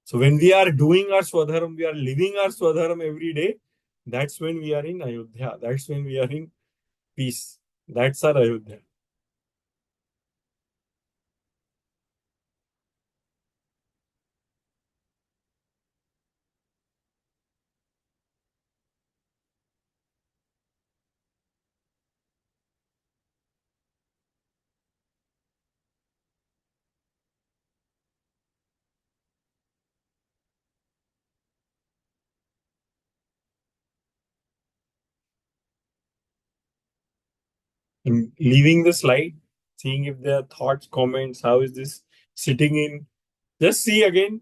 Speaker 2: So when we are doing our Swadharam, we are living our Swadharam every day, that's when we are in Ayodhya. That's when we are in peace. That's our Ayodhya. And leaving the slide, seeing if there are thoughts, comments, how is this sitting in. Just see again.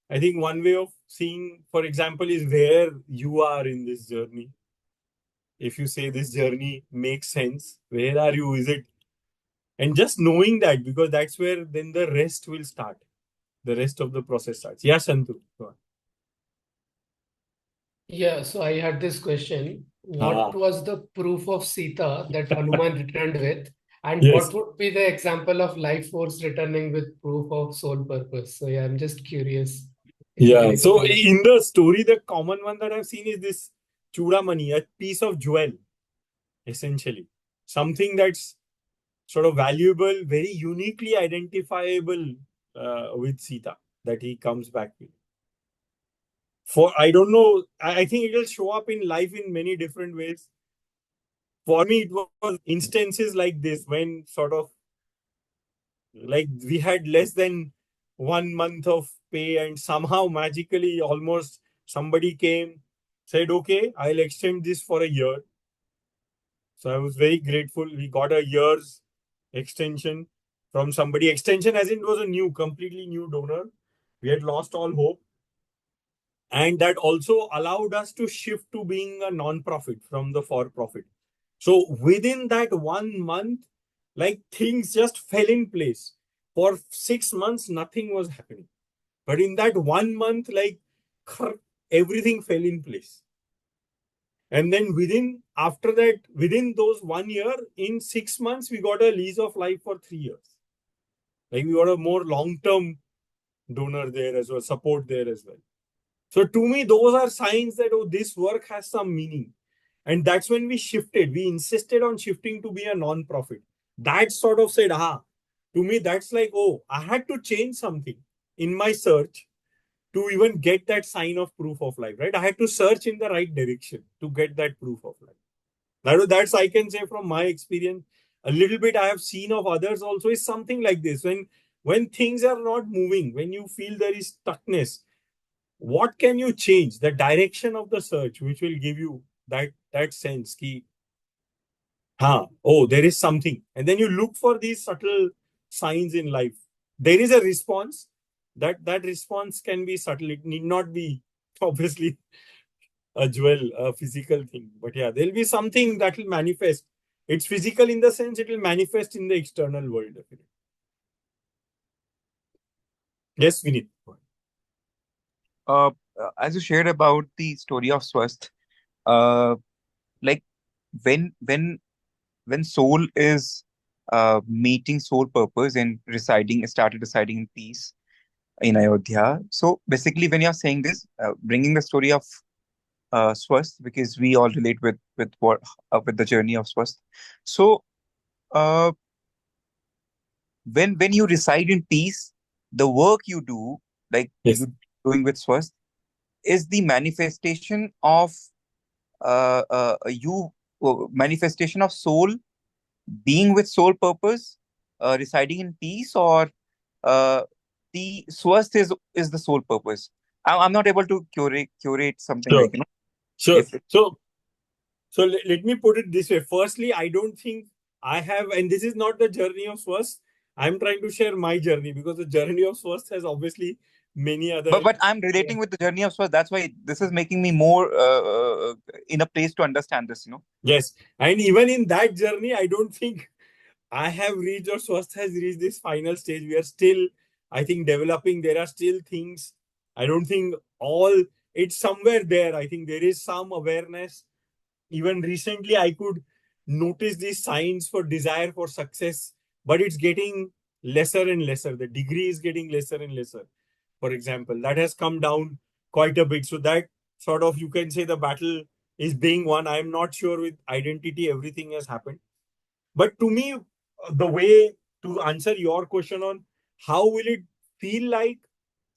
Speaker 2: I think one way of seeing, for example, is where you are in this journey. If you say this journey makes sense, where are you? Is it? And just knowing that, because that's where then the rest will start. The rest of the process starts. Yeah, Shantu. Go on.
Speaker 6: Yeah, so I had this question. What was the proof of Sita that Hanuman returned with? And
Speaker 2: Yes.
Speaker 6: what would be the example of life force returning with proof of soul purpose? So yeah, I'm just curious.
Speaker 2: Yeah. So in the story, the common one that I've seen is this Chudamani, a piece of jewel, essentially. Something that's sort of valuable, very uniquely identifiable with Sita that he comes back with. For I don't know, I think it will show up in life in many different ways. For me, it was instances like this when sort of like we had less than 1 month of pay, and somehow magically almost somebody came, said, okay, I'll extend this for a year. So I was very grateful. We got a year's extension from somebody. Extension as in it was a new, completely new donor. We had lost all hope. And that also allowed us to shift to being a non-profit from the for-profit. So within that 1 month, like things just fell in place. For 6 months, nothing was happening. But in that 1 month, like everything fell in place. And then after that, within those 1 year, in 6 months, we got a lease of life for 3 years. Like we got a more long-term donor there as well, support there as well. So to me, those are signs that, oh, this work has some meaning. And that's when we shifted. We insisted on shifting to be a non-profit. That sort of said, to me, that's like, oh, I had to change something in my search to even get that sign of proof of life, right? I had to search in the right direction to get that proof of life. That's I can say from my experience. A little bit I have seen of others also is something like this. When things are not moving, when you feel there is stuckness, what can you change? The direction of the search, which will give you that sense ki, there is something. And then you look for these subtle signs in life. There is a response. That response can be subtle. It need not be obviously a jewel, a physical thing. But yeah, there'll be something that will manifest. It's physical in the sense it will manifest in the external world. Yes, Vinit.
Speaker 5: As you shared about the story of Swasth, like when soul is meeting soul purpose and started residing in peace in Ayodhya. So basically, when you're saying this, bringing the story of Swasth, because we all relate with the journey of Swasth. So when you reside in peace, the work you do, like
Speaker 2: Yes.
Speaker 5: doing with Swasth is the manifestation of manifestation of soul being with sole purpose, residing in peace, or uh, the Swasth is the sole purpose. I'm not able to curate something
Speaker 2: Sure.
Speaker 5: like, you know,
Speaker 2: Sure.
Speaker 5: if
Speaker 2: So let me put it this way. Firstly, I don't think I have, and this is not the journey of Swasth. I'm trying to share my journey because the journey of Swasth has obviously many other.
Speaker 5: but I'm relating with the journey of Swasth. That's why this is making me more in a place to understand this, you know.
Speaker 2: Yes. And even in that journey, I don't think I have reached or Swasth has reached this final stage. We are still, I think, developing. There are still things. I don't think all, it's somewhere there. I think there is some awareness. Even recently, I could notice these signs for desire for success, but it's getting lesser and lesser. The degree is getting lesser and lesser. For example, that has come down quite a bit. So that sort of, you can say the battle is being won. I'm not sure with identity, everything has happened. But to me, the way to answer your question on how will it feel like,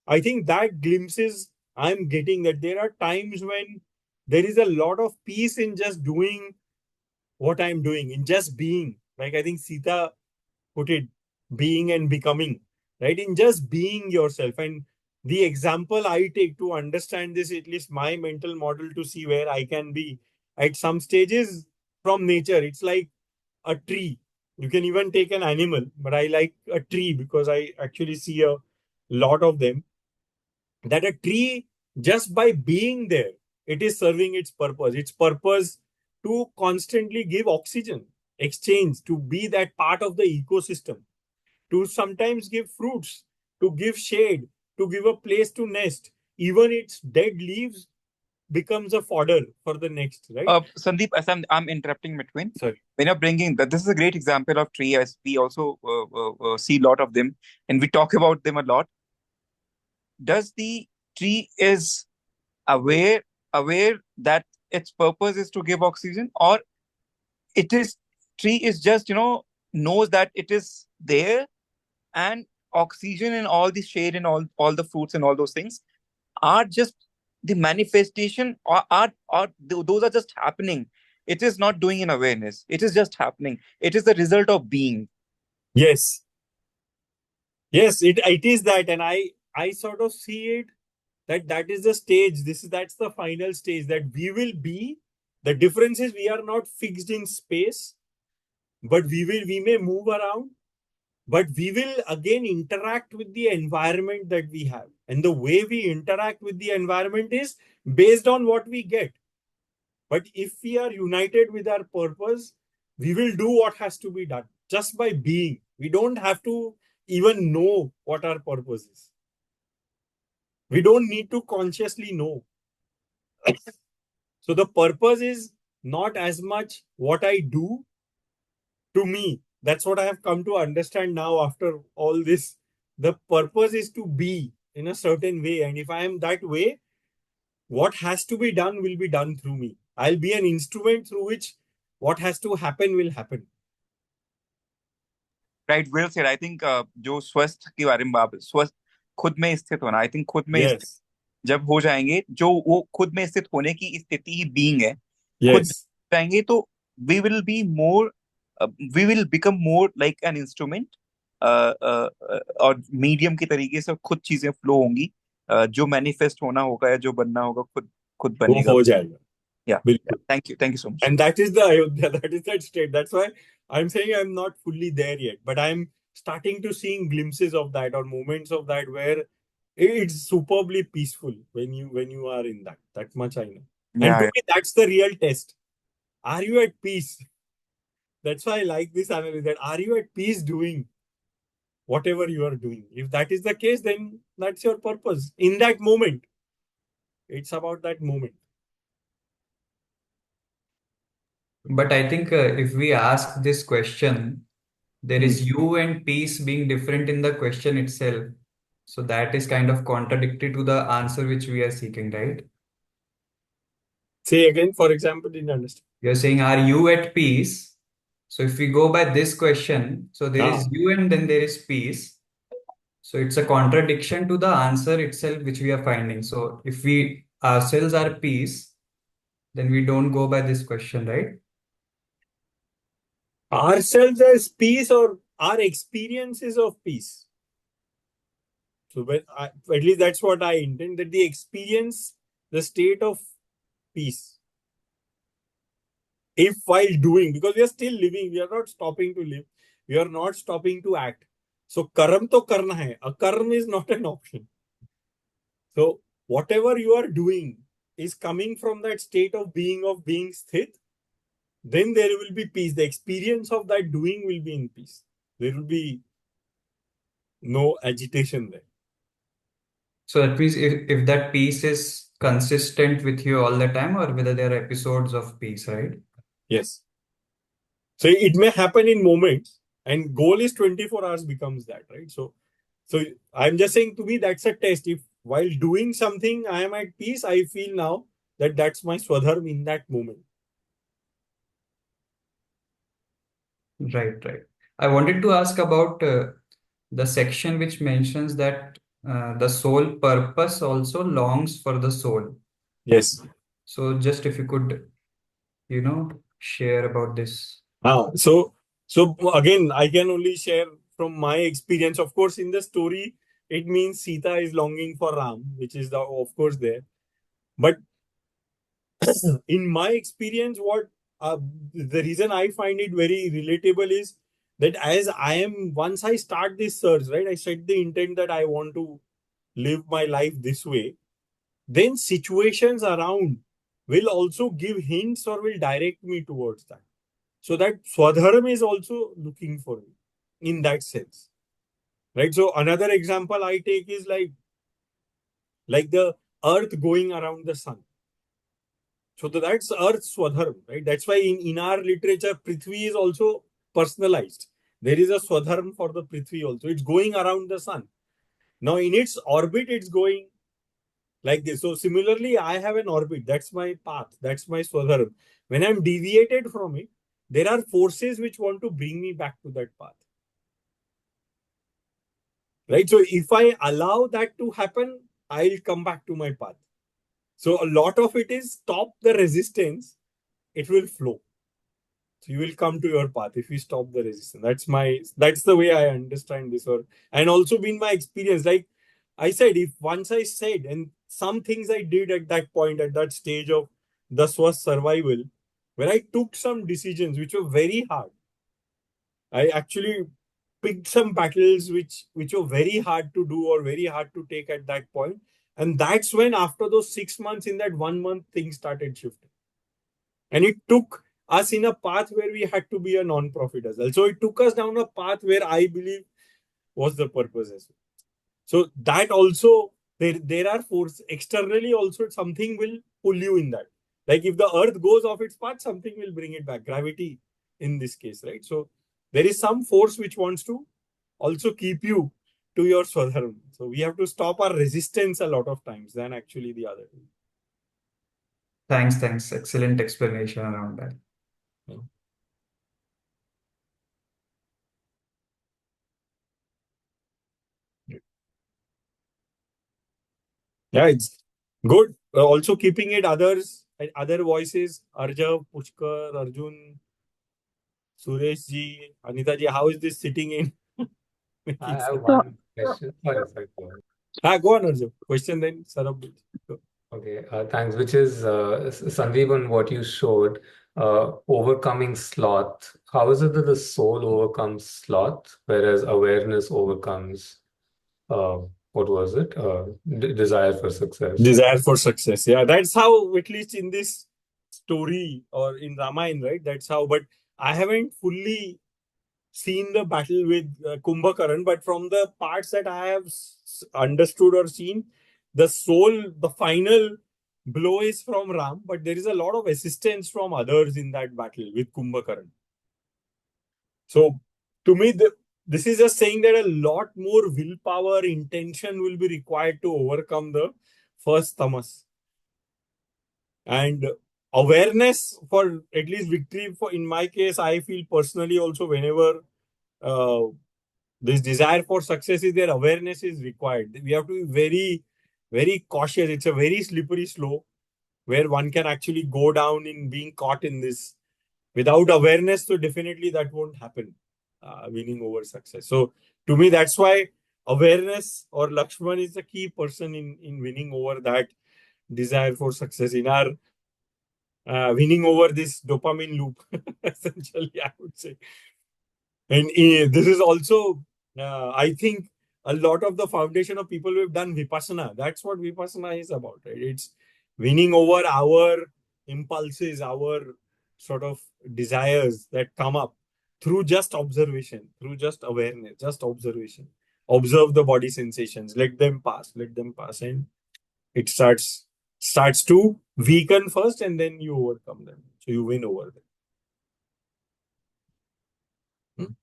Speaker 2: I think that glimpses I'm getting that there are times when there is a lot of peace in just doing what I'm doing, in just being. Like I think Sita put it, being and becoming, right? In just being yourself. And the example I take to understand this, at least my mental model to see where I can be at some stages from nature, it's like a tree. You can even take an animal, but I like a tree because I actually see a lot of them. That a tree, just by being there, it is serving its purpose. Its purpose to constantly give oxygen, exchange, to be that part of the ecosystem, to sometimes give fruits, to give shade, to give a place to nest. Even its dead leaves becomes a fodder for the next, right?
Speaker 5: Sandeep, as I'm interrupting between.
Speaker 2: Sorry.
Speaker 5: When you're bringing that, this is a great example of tree, as we also see a lot of them, and we talk about them a lot. Does the tree is aware aware that its purpose is to give oxygen, or it is tree is just, you know, knows that it is there, and oxygen and all the shade and all the fruits and all those things are just the manifestation, or those are just happening. It is not doing in awareness, it is just happening, it is the result of being.
Speaker 2: Yes. Yes, it is that. And I sort of see it that is the stage. That's the final stage that we will be. The difference is we are not fixed in space, but we may move around, but we will again interact with the environment that we have. And the way we interact with the environment is based on what we get. But if we are united with our purpose, we will do what has to be done just by being. We don't have to even know what our purpose is. We don't need to consciously know. So the purpose is not as much what I do to me. That's what I have come to understand now after all this. The purpose is to be in a certain way. And if I am that way, what has to be done will be done through me. I'll be an instrument through which what has to happen will happen.
Speaker 5: Right, well said. I think जो स्वस्थ के बारे में बात, स्वस्थ खुद में स्थित होना, आई थिंक खुद में स्थित
Speaker 2: Yes.
Speaker 5: जब हो जाएंगे, जो वो खुद में स्थित होने की स्थिति ही बीइंग है, खुद
Speaker 2: Yes.
Speaker 5: जाएंगे तो we will be more, we will become more like an instrument, और मीडियम की तरीके से खुद चीजें फ्लो होंगी, जो मैनिफेस्ट होना होगा या जो बनना होगा खुद खुद
Speaker 2: वो
Speaker 5: बनेगा।
Speaker 2: हो जाएगा.
Speaker 5: या
Speaker 2: बिल्कुल.
Speaker 5: Thank you so much.
Speaker 2: And that is the Ayodhya, that is that state. That's why I'm saying I'm not fully there yet, but I'm starting to seeing glimpses of that or moments of that where it's superbly peaceful when you are in that. That much I know. And
Speaker 5: Yeah,
Speaker 2: to me, that's the real test. Are you at peace? That's why I like this analysis. That are you at peace doing whatever you are doing? If that is the case, then that's your purpose in that moment. It's about that moment.
Speaker 3: But I think if we ask this question, there is you and peace being different in the question itself. So that is kind of contradictory to the answer which we are seeking, right?
Speaker 2: Say again, for example, didn't understand.
Speaker 3: You're saying, are you at peace? So if we go by this question, so there
Speaker 2: Ah.
Speaker 3: is you and then there is peace. So it's a contradiction to the answer itself which we are finding. So if we ourselves are peace, then we don't go by this question, right?
Speaker 2: Ourselves as peace or our experiences of peace. So at least that's what I intend, that the experience, the state of peace. If while doing, because we are still living, we are not stopping to live, we are not stopping to act. So karam to karna hai. Akarm is not an option. So whatever you are doing is coming from that state of being sthit, then there will be peace. The experience of that doing will be in peace. There will be no agitation there.
Speaker 3: So that means if that peace is consistent with you all the time, or whether there are episodes of peace, right?
Speaker 2: Yes. So it may happen in moments, and goal is 24 hours becomes that, right? So I'm just saying, to me, that's a test. If while doing something I am at peace, I feel now that that's my swadharma in that moment.
Speaker 3: Right, right. I wanted to ask about the section which mentions that the soul purpose also longs for the soul.
Speaker 2: Yes.
Speaker 3: So just if you could, share about this.
Speaker 2: So again, I can only share from my experience. Of course, in the story, it means Sita is longing for Ram, which is of course there. But in my experience, what the reason I find it very relatable is that once I start this search, right, I set the intent that I want to live my life this way, then situations around will also give hints or will direct me towards that. So that Swadharma is also looking for me in that sense. Right. So another example I take is like the earth going around the sun. So that's Earth's Swadharma, right? That's why in our literature, Prithvi is also personalized. There is a Swadharma for the Prithvi also. It's going around the sun. Now in its orbit, it's going like this. So similarly, I have an orbit. That's my path. That's my Swadharma. When I'm deviated from it, there are forces which want to bring me back to that path. Right? So if I allow that to happen, I'll come back to my path. So a lot of it is stop the resistance, it will flow. So you will come to your path if you stop the resistance. That's the way I understand this, and also been my experience. Like I said, if once I said, and some things I did at that point, at that stage of the Swasth survival, when I took some decisions which were very hard. I actually picked some battles which were very hard to do or very hard to take at that point. And that's when, after those 6 months, in that 1 month, things started shifting. And it took us in a path where we had to be a non-profit as well. So it took us down a path where I believe was the purpose as well. So that also, there are forces externally also, something will pull you in that. Like if the earth goes off its path, something will bring it back. Gravity in this case, right? So there is some force which wants to also keep you to your swadharma. So we have to stop our resistance a lot of times than actually the other.
Speaker 3: Thanks. Excellent explanation around that.
Speaker 2: Yeah, it's good. Also keeping it other voices, Arjav, Pushkar, Arjun, Suresh ji, Anita ji, how is this sitting in?
Speaker 7: I have
Speaker 4: So,
Speaker 7: one question. Sorry, sorry. Go ahead.
Speaker 2: Go on, Arjav. Question then, Sarab.
Speaker 7: Okay, thanks. Which is Sandeep, on what you showed, overcoming sloth. How is it that the soul overcomes sloth, whereas awareness overcomes what was it? Desire for success.
Speaker 2: Desire for success. Yeah, that's how, at least in this story or in Ramayana, right? That's how. But I haven't fully seen the battle with Kumbhakaran, but from the parts that I have understood or seen, the final blow is from Ram, but there is a lot of assistance from others in that battle with Kumbhakaran. So to me, this is just saying that a lot more willpower, intention will be required to overcome the first tamas. And awareness for at least victory, for in my case, I feel personally also, whenever this desire for success is there, awareness is required. We have to be very, very cautious. It's a very slippery slope where one can actually go down in being caught in this. Without awareness, so definitely that won't happen, winning over success. So to me, that's why awareness or Lakshman is the key person in winning over that desire for success, in our winning over this dopamine loop, essentially, I would say. And this is also, I think, a lot of the foundation of people who have done Vipassana. That's what Vipassana is about, right? It's winning over our impulses, our sort of desires that come up through just observation, through just awareness, just observation. Observe the body sensations, let them pass, and it starts to weaken first, and then you overcome them. So you win over them.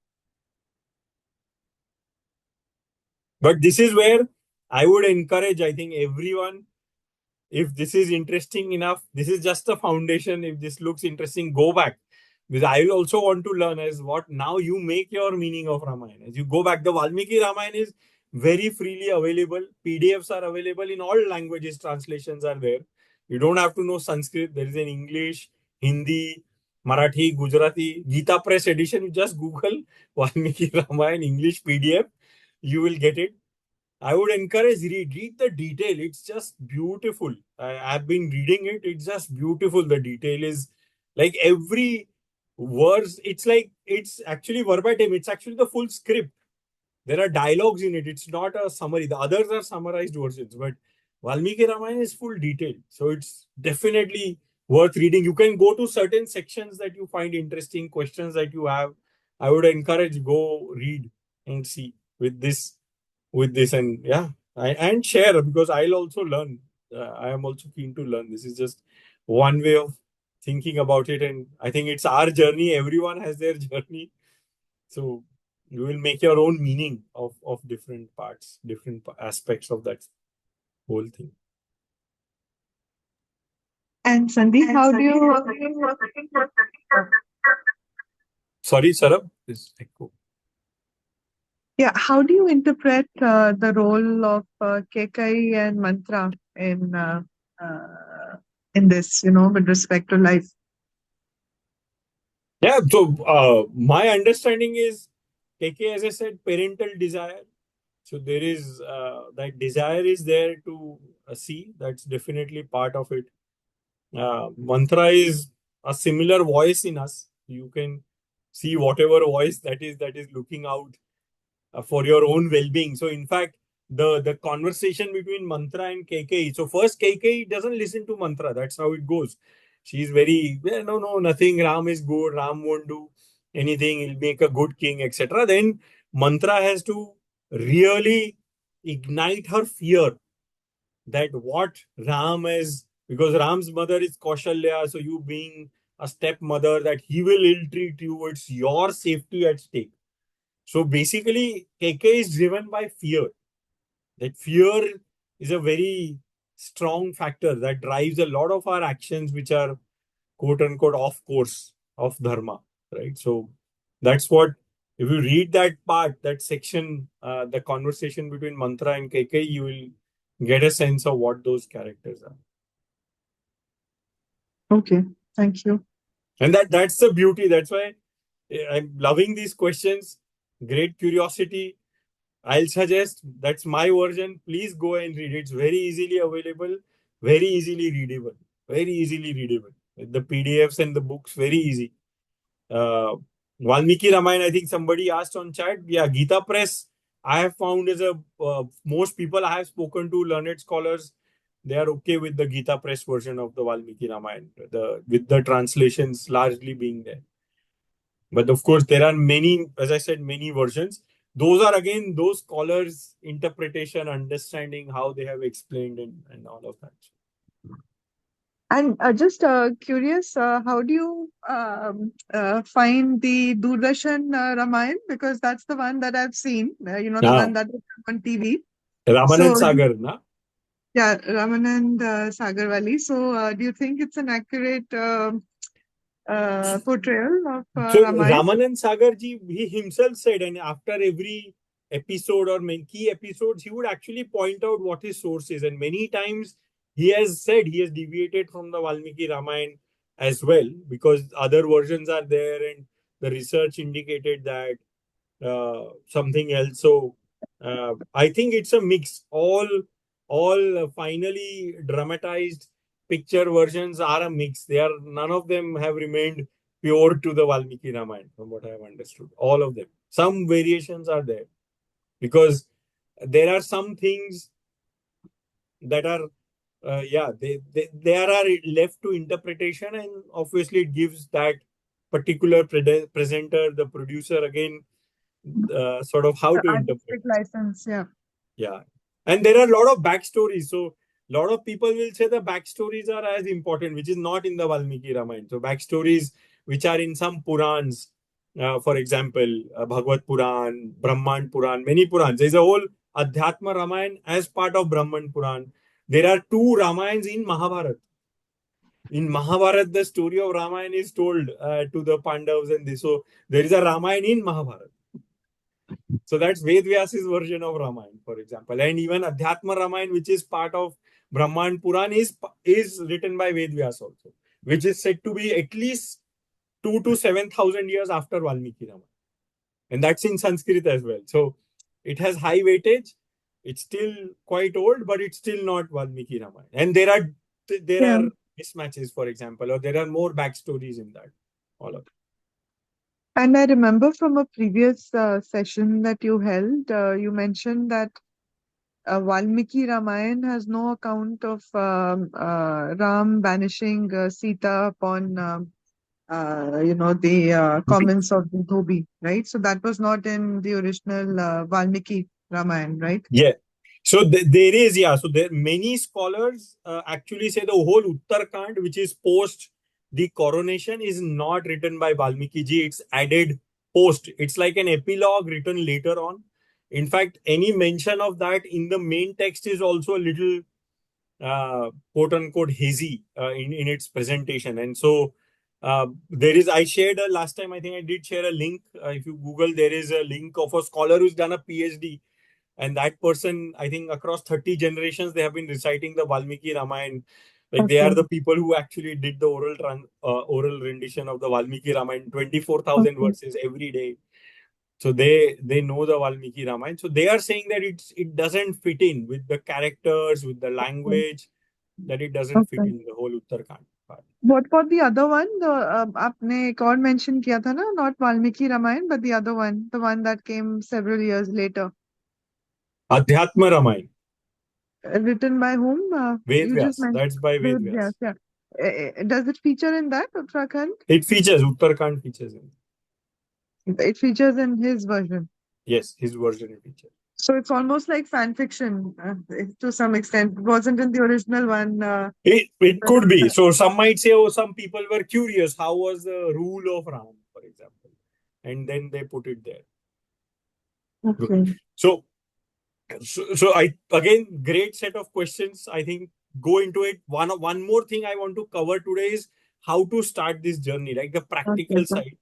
Speaker 2: But this is where I would encourage, I think, everyone, if this is interesting enough, this is just a foundation. If this looks interesting, go back. Because I will also want to learn as what now you make your meaning of Ramayana. As you go back, the Valmiki Ramayana is very freely available. PDFs are available in all languages. Translations are there. You don't have to know Sanskrit. There is an English, Hindi, Marathi, Gujarati, Gita Press edition. You just Google Valmiki Ramayana English PDF. You will get it. I would encourage read the detail. It's just beautiful. I've been reading it. It's just beautiful. The detail is like every verse. It's like it's actually verbatim. It's actually the full script. There are dialogues in it. It's not a summary. The others are summarized versions, but Valmiki Ramayana is full detail. So it's definitely worth reading. You can go to certain sections that you find interesting, questions that you have. I would encourage go read and see with this and yeah, and share, because I'll also learn. I am also keen to learn. This is just one way of thinking about it, and I think it's our journey. Everyone has their journey, so you will make your own meaning of different parts, different aspects of that whole thing.
Speaker 8: And Sandeep, how do you?
Speaker 2: Sorry, Sarab, this echo.
Speaker 8: Yeah, how do you interpret the role of Kekai and Mantra in this, with respect to life?
Speaker 2: Yeah, so my understanding is KK, as I said, parental desire. So there is that desire is there to see. That's definitely part of it. Mantra is a similar voice in us. You can see whatever voice that is looking out for your own well-being. So in fact, the conversation between Mantra and KK. So first KK doesn't listen to Mantra. That's how it goes. She's very, no, nothing. Ram is good. Ram won't do anything. He'll make a good king, etc. Then Mantra has to really ignite her fear that what Ram is, because Ram's mother is Kaushalya, so you being a stepmother, that he will ill-treat you. It's your safety at stake. So basically, KK is driven by fear. That fear is a very strong factor that drives a lot of our actions, which are quote unquote off course of dharma, right? So that's what, if you read that part, that section, the conversation between Mantra and KK, you will get a sense of what those characters are.
Speaker 8: Okay, thank you.
Speaker 2: And that's the beauty. That's why I'm loving these questions. Great curiosity. I'll suggest, that's my version. Please go and read it. It's very easily available, very easily readable. The PDFs and the books, very easy. Valmiki Ramayana, I think somebody asked on chat. Yeah, Gita Press, I have found is most people I have spoken to, learned scholars, they are okay with the Gita Press version of the Valmiki Ramayana, with the translations largely being there. But of course, there are many, as I said, many versions. Those are again those scholars' interpretation, understanding how they have explained and all of that.
Speaker 8: And just curious, how do you find the Doordarshan Ramayan? Because that's the one that I've seen, the one that is on TV.
Speaker 2: Ramanand Sagar, na?
Speaker 8: Yeah, Ramanand Sagarwali. So do you think it's an accurate portrayal of
Speaker 2: So
Speaker 8: Ramayana?
Speaker 2: Ramanand Sagar ji, he himself said, and after every episode or many key episodes, he would actually point out what his source is. And many times he has said he has deviated from the Valmiki Ramayana as well, because other versions are there and the research indicated that something else. So I think it's a mix. All finally dramatized picture versions are a mix. None of them have remained pure to the Valmiki Ramayana, from what I have understood. All of them. Some variations are there, because there are some things that are they are left to interpretation, and obviously it gives that particular presenter, the producer, again sort of how
Speaker 8: The
Speaker 2: to interpret.
Speaker 8: artistic license, yeah.
Speaker 2: Yeah. And there are a lot of backstories. So a lot of people will say the backstories are as important, which is not in the Valmiki Ramayana. So backstories which are in some Purans, for example, Bhagavad Puran, Brahman Puran, many Purans. There's a whole Adhyatma Ramayana as part of Brahman Puran. There are two Ramayans in Mahabharata. In Mahabharata, the story of Ramayana is told to the Pandavas and this. So there is a Ramayana in Mahabharata. So that's Ved Vyas's version of Ramayana, for example. And even Adhyatma Ramayana, which is part of Brahman Puran, is written by Ved Vyas also, which is said to be at least 2 to 7,000 years after Valmiki Ramayana. And that's in Sanskrit as well. So it has high weightage. It's still quite old, but it's still not Valmiki Ramayana. And there are mismatches, for example, or there are more backstories in that. All of it.
Speaker 8: And I remember from a previous session that you held, you mentioned that Valmiki Ramayana has no account of Ram banishing Sita upon the comments of the Dhobi, right? So that was not in the original Valmiki Ramayana, right?
Speaker 2: Yeah. So there is, So there many scholars actually say the whole Uttarkand, which is post the coronation, is not written by Valmiki ji. It's added post. It's like an epilogue written later on. In fact, any mention of that in the main text is also a little quote unquote hazy in its presentation. And so I shared last time, I think I did share a link. If you Google, there is a link of a scholar who's done a PhD. And that person, I think across 30 generations, they have been reciting the Valmiki Ramayana. Like they are the people who actually did the oral rendition of the Valmiki Ramayana, 24,000 verses every day. So they know the Valmiki Ramayana. So they are saying that it doesn't fit in with the characters, with the language, that it doesn't fit in the whole Uttarakhand part.
Speaker 8: What about the other one? आपने एक और mention किया था ना? Not Valmiki Ramayana, but the other one, the one that came several years later.
Speaker 2: Adhyatma Ramayana.
Speaker 8: Written by whom?
Speaker 2: Ved
Speaker 8: You just
Speaker 2: Vyas.
Speaker 8: mentioned
Speaker 2: That's by Ved
Speaker 8: Ved
Speaker 2: Vyas.
Speaker 8: Vyas, yeah. Does it feature in that Uttarakhand?
Speaker 2: It features, Uttarakhand features in.
Speaker 8: It features in his version.
Speaker 2: Yes, his version it features.
Speaker 8: So it's almost like fan fiction to some extent. It wasn't in the original one.
Speaker 2: It could be. So some might say, some people were curious. How was the rule of Ram, for example? And then they put it there.
Speaker 8: Okay.
Speaker 2: So I again, great set of questions. I think go into it. One more thing I want to cover today is how to start this journey, like the practical side.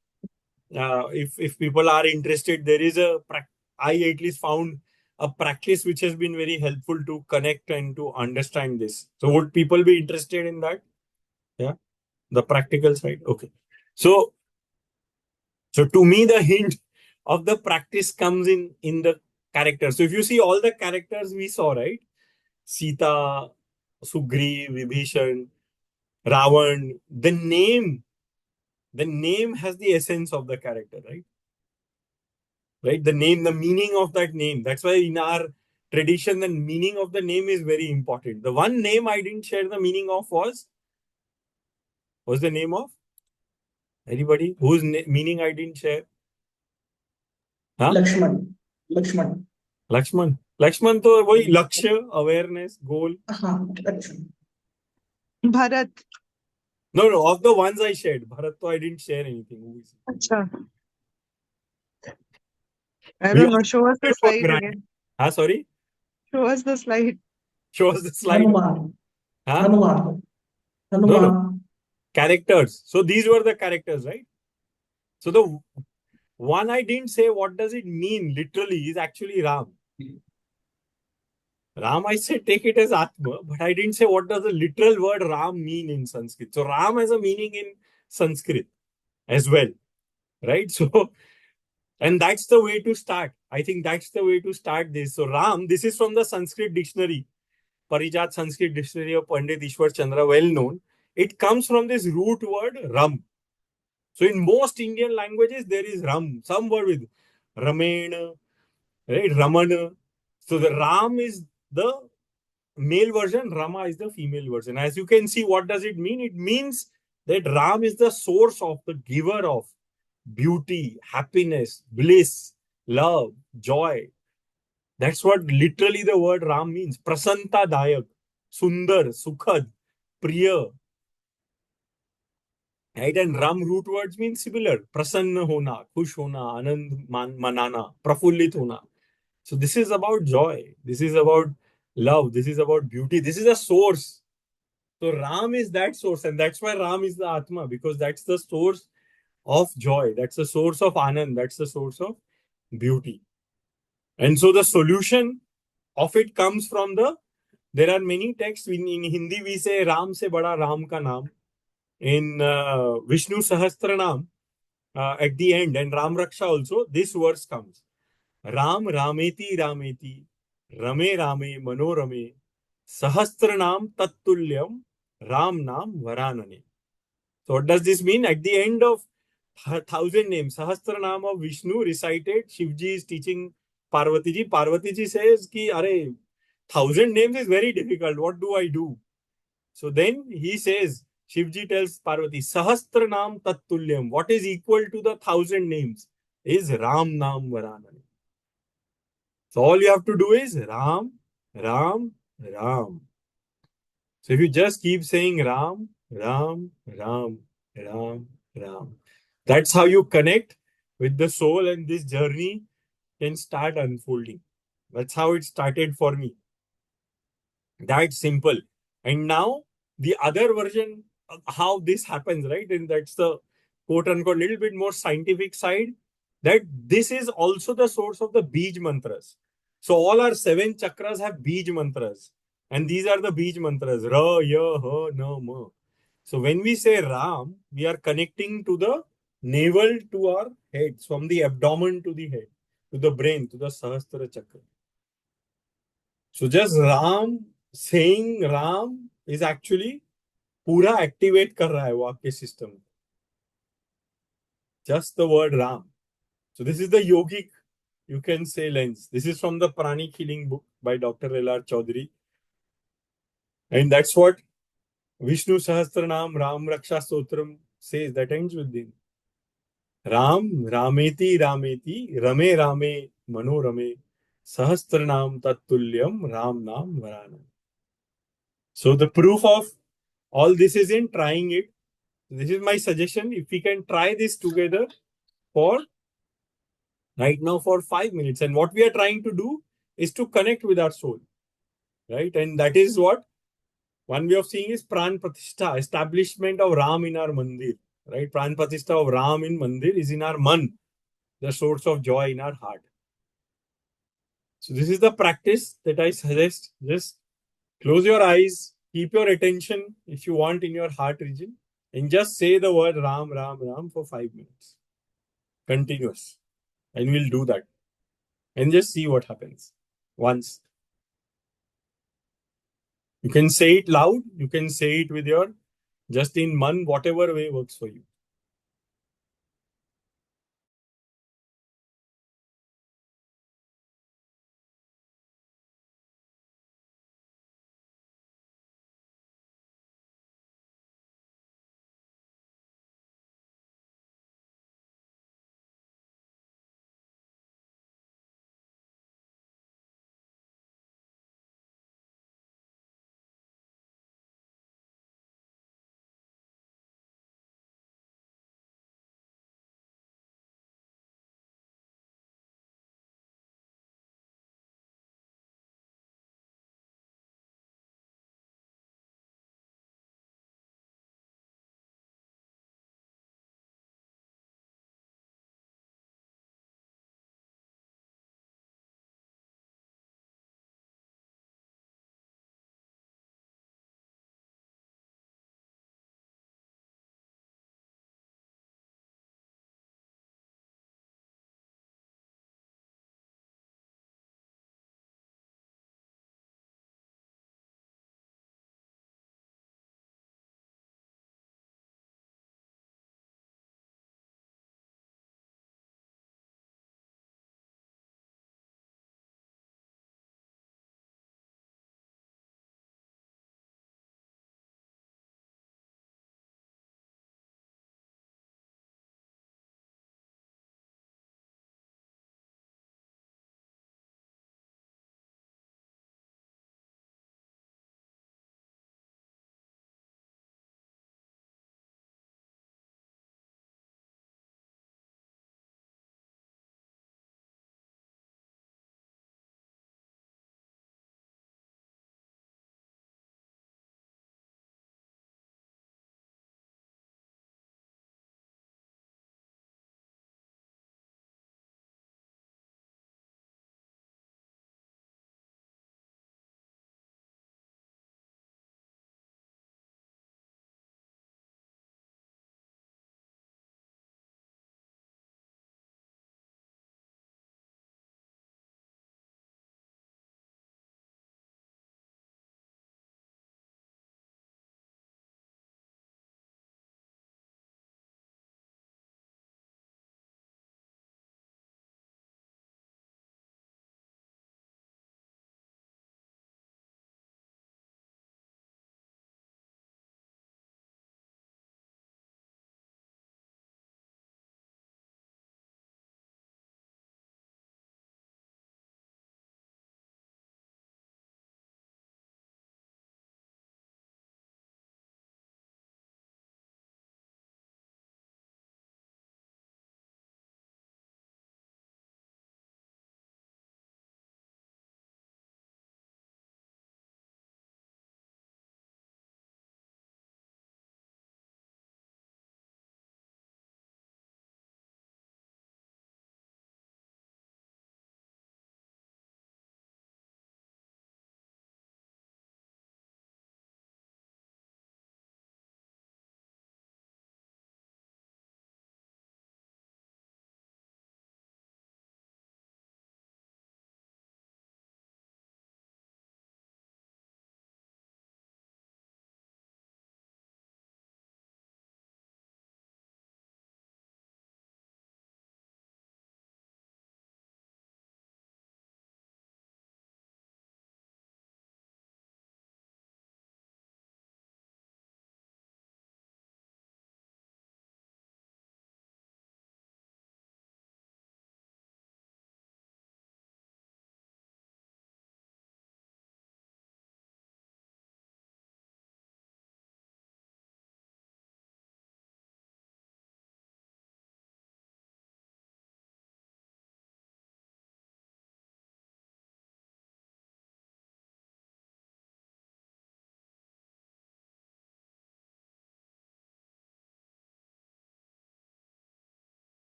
Speaker 2: If people are interested, there is I at least found a practice which has been very helpful to connect and to understand this. So would people be interested in that? Yeah, the practical side. Okay. So to me, the hint of the practice comes in the characters. So if you see all the characters we saw, right? Sita, Sugriv, Vibhishan, Ravan, the name has the essence of the character, right? Right? The name, the meaning of that name. That's why in our tradition, the meaning of the name is very important. The one name I didn't share the meaning of was the name of anybody whose meaning I didn't share? Huh?
Speaker 9: Lakshman.
Speaker 2: Lakshman तो वही लक्ष्य, awareness, goal.
Speaker 8: Bharat.
Speaker 2: No, of the ones I shared, Bharat, I didn't share anything. Who is it?
Speaker 8: Achha. I don't know. Show us the slide again.
Speaker 2: Sorry?
Speaker 8: Show us the slide.
Speaker 2: Show us the slide.
Speaker 9: Hanuman.
Speaker 2: No. Characters. So these were the characters, right? So One I didn't say what does it mean literally is actually Ram. Ram, I said take it as Atma, but I didn't say what does the literal word Ram mean in Sanskrit. So Ram has a meaning in Sanskrit as well, right? So, and that's the way to start. I think that's the way to start this. So Ram, this is from the Sanskrit dictionary, Parijat Sanskrit Dictionary of Pandit Ishwar Chandra, well known. It comes from this root word Ram. So in most Indian languages, there is Ram, some word with Ramena, right? Ramana. So the Ram is the male version, Rama is the female version. As you can see, what does it mean? It means that Ram is the source of, the giver of beauty, happiness, bliss, love, joy. That's what literally the word Ram means. Prasanta Dayak, Sundar, Sukhad, Priya. Right? And Ram root words mean similar. Prasanna hona, Khush hona, Anand manana, Prafullit hona. So this is about joy. This is about love. This is about beauty. This is a source. So Ram is that source. And that's why Ram is the Atma, because that's the source of joy. That's the source of Anand. That's the source of beauty. And so the solution of it comes from there are many texts. In Hindi, we say Ram se bada Ram ka naam. In Vishnu Sahasranam, at the end, and Ram Raksha also, this verse comes. Ram Rameti Rameti Rame Rame Manorame Sahasranam Tattulyam Ram Nam Varanane. So what does this mean? At the end of 1,000 names, Sahasranam of Vishnu recited, Shivji is teaching Parvati ji. Parvati ji says ki, Are, 1,000 names is very difficult. What do I do? So then he says, Shivji tells Parvati, Sahasranam Tattulyam. What is equal to the 1,000 names is Ram Nam Varanane. So all you have to do is Ram, Ram, Ram. So if you just keep saying Ram, Ram, Ram, Ram, Ram, that's how you connect with the soul, and this journey can start unfolding. That's how it started for me. That's simple. And now the other version of how this happens, right? And that's the quote unquote little bit more scientific side, that this is also the source of the Bij mantras. So all our 7 chakras have Bij mantras. And these are the Bij mantras. Ra, Ya, Ha, Na, Ma. So when we say Ram, we are connecting to the navel to our heads, from the abdomen to the head, to the brain, to the Sahasrara chakra. So just Ram, saying Ram is actually पूरा activate कर रहा है वो आपके system. Just the word Ram. So this is the yogic, you can say, lens. This is from the Pranic Healing book by Dr. L.R. Chaudhary. And that's what Vishnu Sahasranam Ram Raksha Stotram says, that ends with him. Ram, Rameti, Rameti, Rame, Rame, Manorame, Sahasranam Tattulyam, Ram Nam Varana. So the proof of all this is in trying it. This is my suggestion. If we can try this together for right now for 5 minutes. And what we are trying to do is to connect with our soul. Right? And that is what one way of seeing is Pran Pratishtha, establishment of Ram in our mandir. Right? Pran Pratishtha of Ram in mandir is in our man, the source of joy in our heart. So this is the practice that I suggest. Just close your eyes, keep your attention, if you want, in your heart region, and just say the word Ram, Ram, Ram for 5 minutes. Continuous. And we'll do that. And just see what happens. Once. You can say it loud, you can say it with your, just in man, whatever way works for you.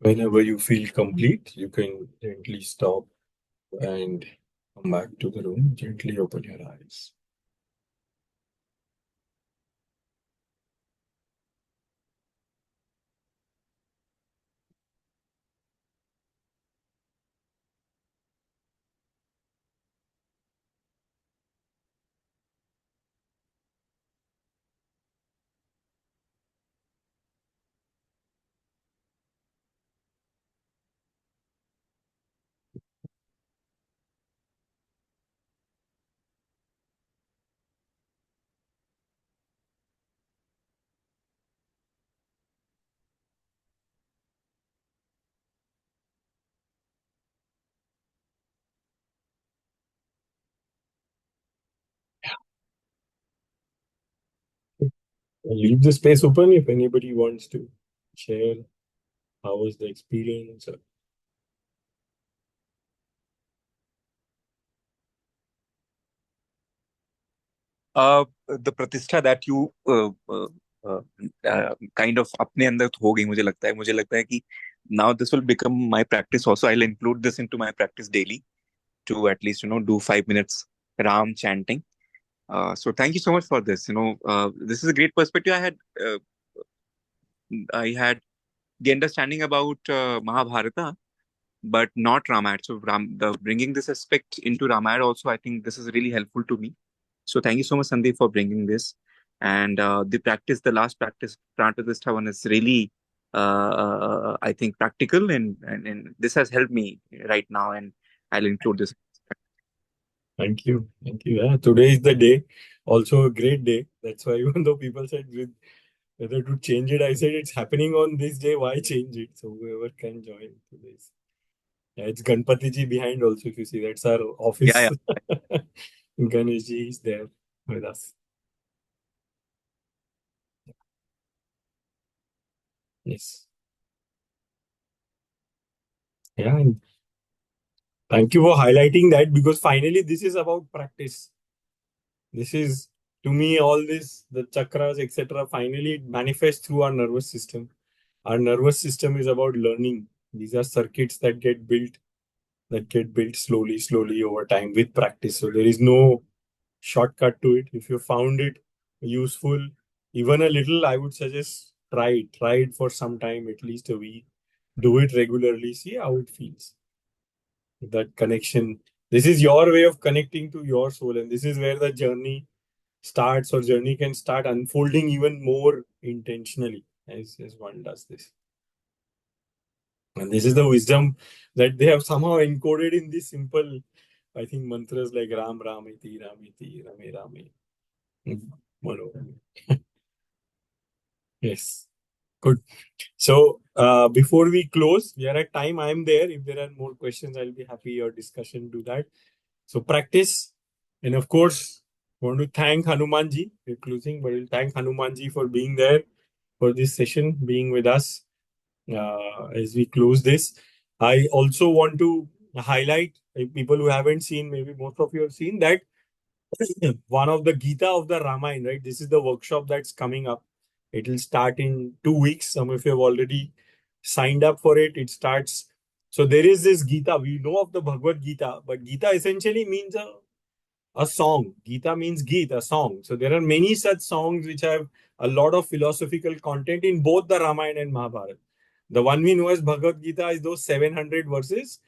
Speaker 2: Whenever you feel complete, you can gently stop and come back to the room. Gently open your eyes. I'll leave the space open if anybody wants to share how was the experience.
Speaker 5: The pratishtha that you kind of अपने अंदर हो गई, मुझे लगता है कि now this will become my practice also. I'll include this into my practice daily to at least do 5 minutes Ram chanting. So thank you so much for this. This is a great perspective. I had the understanding about Mahabharata, but not Ramayana. So bringing this aspect into Ramayana also, I think this is really helpful to me. So thank you so much, Sandeep, for bringing this. And the last practice, Pranpratishtha one is really, I think, practical, and this has helped me right now, and I'll include this.
Speaker 2: Thank you. Thank you. Yeah, today is the day. Also a great day. That's why even though people said whether to change it, I said it's happening on this day. Why change it? So whoever can join today's. Yeah, it's Ganpati ji behind also. If you see, that's our office.
Speaker 5: Yeah.
Speaker 2: Ganesh ji is there with us. Yes. Yeah. And thank you for highlighting that, because finally this is about practice. This is, to me, all this, the chakras, etc. Finally, it manifests through our nervous system. Our nervous system is about learning. These are circuits that get built slowly, slowly over time with practice. So there is no shortcut to it. If you found it useful, even a little, I would suggest try it. Try it for some time, at least a week. Do it regularly. See how it feels. That connection. This is your way of connecting to your soul, and this is where the journey starts, or journey can start unfolding even more intentionally as one does this. And this is the wisdom that they have somehow encoded in these simple, I think, mantras like Ram Ramiti, Ramiti, Rame Rame. Manoram. Yes. Good. So before we close, we are at time. I am there. If there are more questions, I'll be happy or discussion do that. So practice. And of course, want to thank Hanumanji. We're closing, but we'll thank Hanumanji for being there for this session, being with us as we close this. I also want to highlight people who haven't seen, maybe most of you have seen that one of the Gita of the Ramayana, right? This is the workshop that's coming up. It will start in 2 weeks. Some of you have already signed up for it. It starts. So there is this Gita. We know of the Bhagavad Gita, but Gita essentially means a song. Gita means Geet, a song. So there are many such songs which have a lot of philosophical content in both the Ramayana and Mahabharata. The one we know as Bhagavad Gita is those 700 verses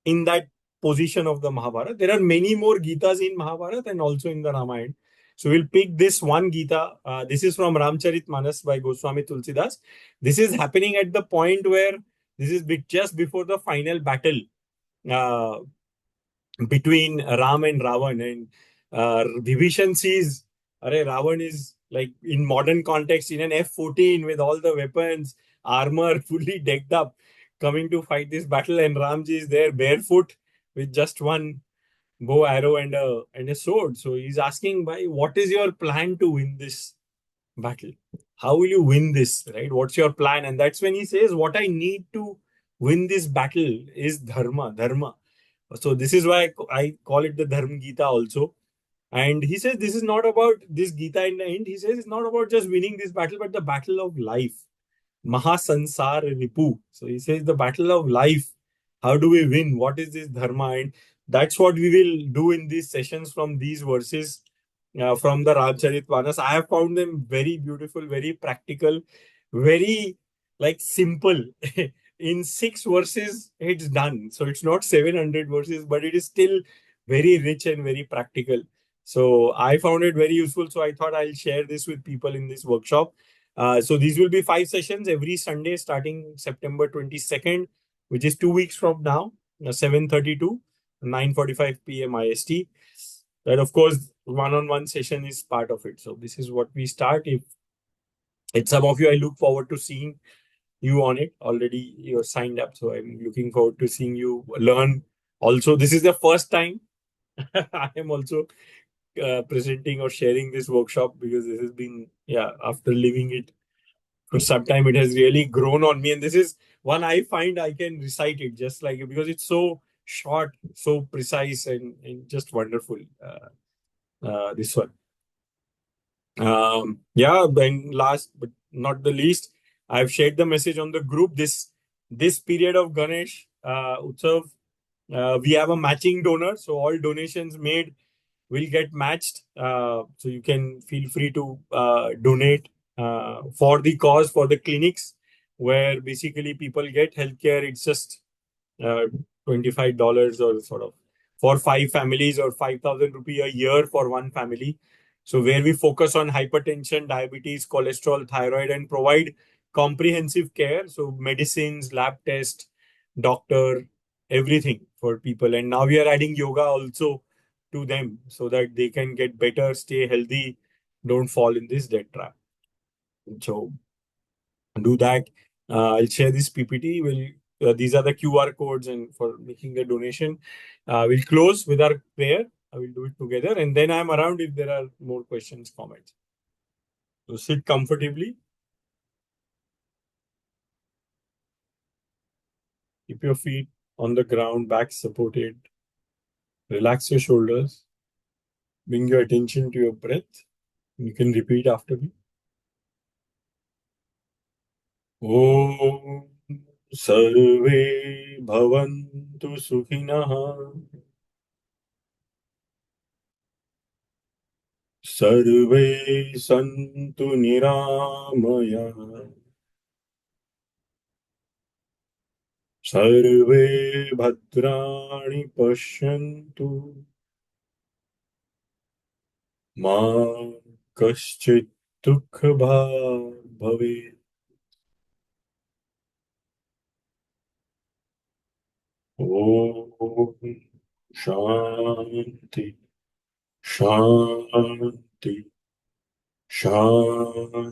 Speaker 2: in that position of the Mahabharata. There are many more Gitas in Mahabharata and also in the Ramayana. So we'll pick this one Gita. This is from Ramcharitmanas by Goswami Tulsidas. This is happening at the point where this is just before the final battle uh, between Ram and Ravan. And Vibhishan sees, Ravan is like in modern context in an F-14 with all the weapons, armor fully decked up, coming to fight this battle. And Ramji is there barefoot with just one bow, arrow, and a sword. So he's asking, "Bhai, what is your plan to win this battle? How will you win this, right? What's your plan?" And that's when he says, "What I need to win this battle is dharma." So this is why I call it the Dharma Gita also. And he says this is not about this Gita in the end. He says it's not about just winning this battle, but the battle of life. Mahasansar Ripu. So he says the battle of life. How do we win? What is this dharma? And that's what we will do in these sessions from these verses from the Ramcharitmanas. I have found them very beautiful, very practical, very like simple. In 6 verses, it's done. So it's not 700 verses, but it is still very rich and very practical. So I found it very useful. So I thought I'll share this with people in this workshop. So these will be 5 sessions every Sunday starting September 22nd, which is 2 weeks from now, 7:30 to 9:45 p.m. IST. And of course, one-on-one session is part of it. So this is what we start. If it's some of you, I look forward to seeing you on it. Already you're signed up, so I'm looking forward to seeing you learn. Also, this is the first time I am also presenting or sharing this workshop because this has been, after living it for some time, it has really grown on me. And this is one I find I can recite it just like because it's so short, so precise, and just wonderful. This one. And last but not the least, I've shared the message on the group. This period of Ganesh Utsav, we have a matching donor, so all donations made will get matched. So you can feel free to donate for the cause, for the clinics where basically people get healthcare. It's just uh, $25 or sort of for 5 families or 5,000 rupee a year for one family. So where we focus on hypertension, diabetes, cholesterol, thyroid, and provide comprehensive care. So medicines, lab test, doctor, everything for people. And now we are adding yoga also to them so that they can get better, stay healthy, don't fall in this debt trap. So do that. I'll share this PPT. These are the QR codes and for making the donation. We'll close with our prayer. I will do it together, and then I'm around if there are more questions, comments. So sit comfortably. Keep your feet on the ground, back supported. Relax your shoulders. Bring your attention to your breath. You can repeat after me. Om Sarve Bhavantu Sukhinah. Sarve Santu Niramaya. Sarve Bhadrani Pashyantu. Ma Kaschit Dukha Bhavet. Om Shanti. Shanti. Shanti.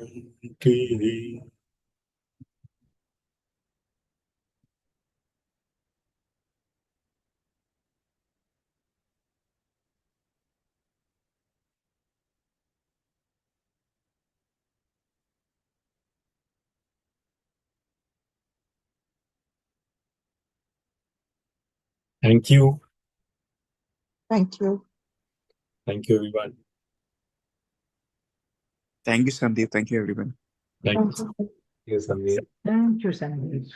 Speaker 2: Thank you.
Speaker 8: Thank you.
Speaker 2: Thank you, everyone.
Speaker 5: Thank you, Sandeep. Thank you, everyone.
Speaker 2: Thank
Speaker 8: Thank
Speaker 2: you.
Speaker 8: you.
Speaker 7: Yes, Sandeep.
Speaker 4: Thank you, Sandeep.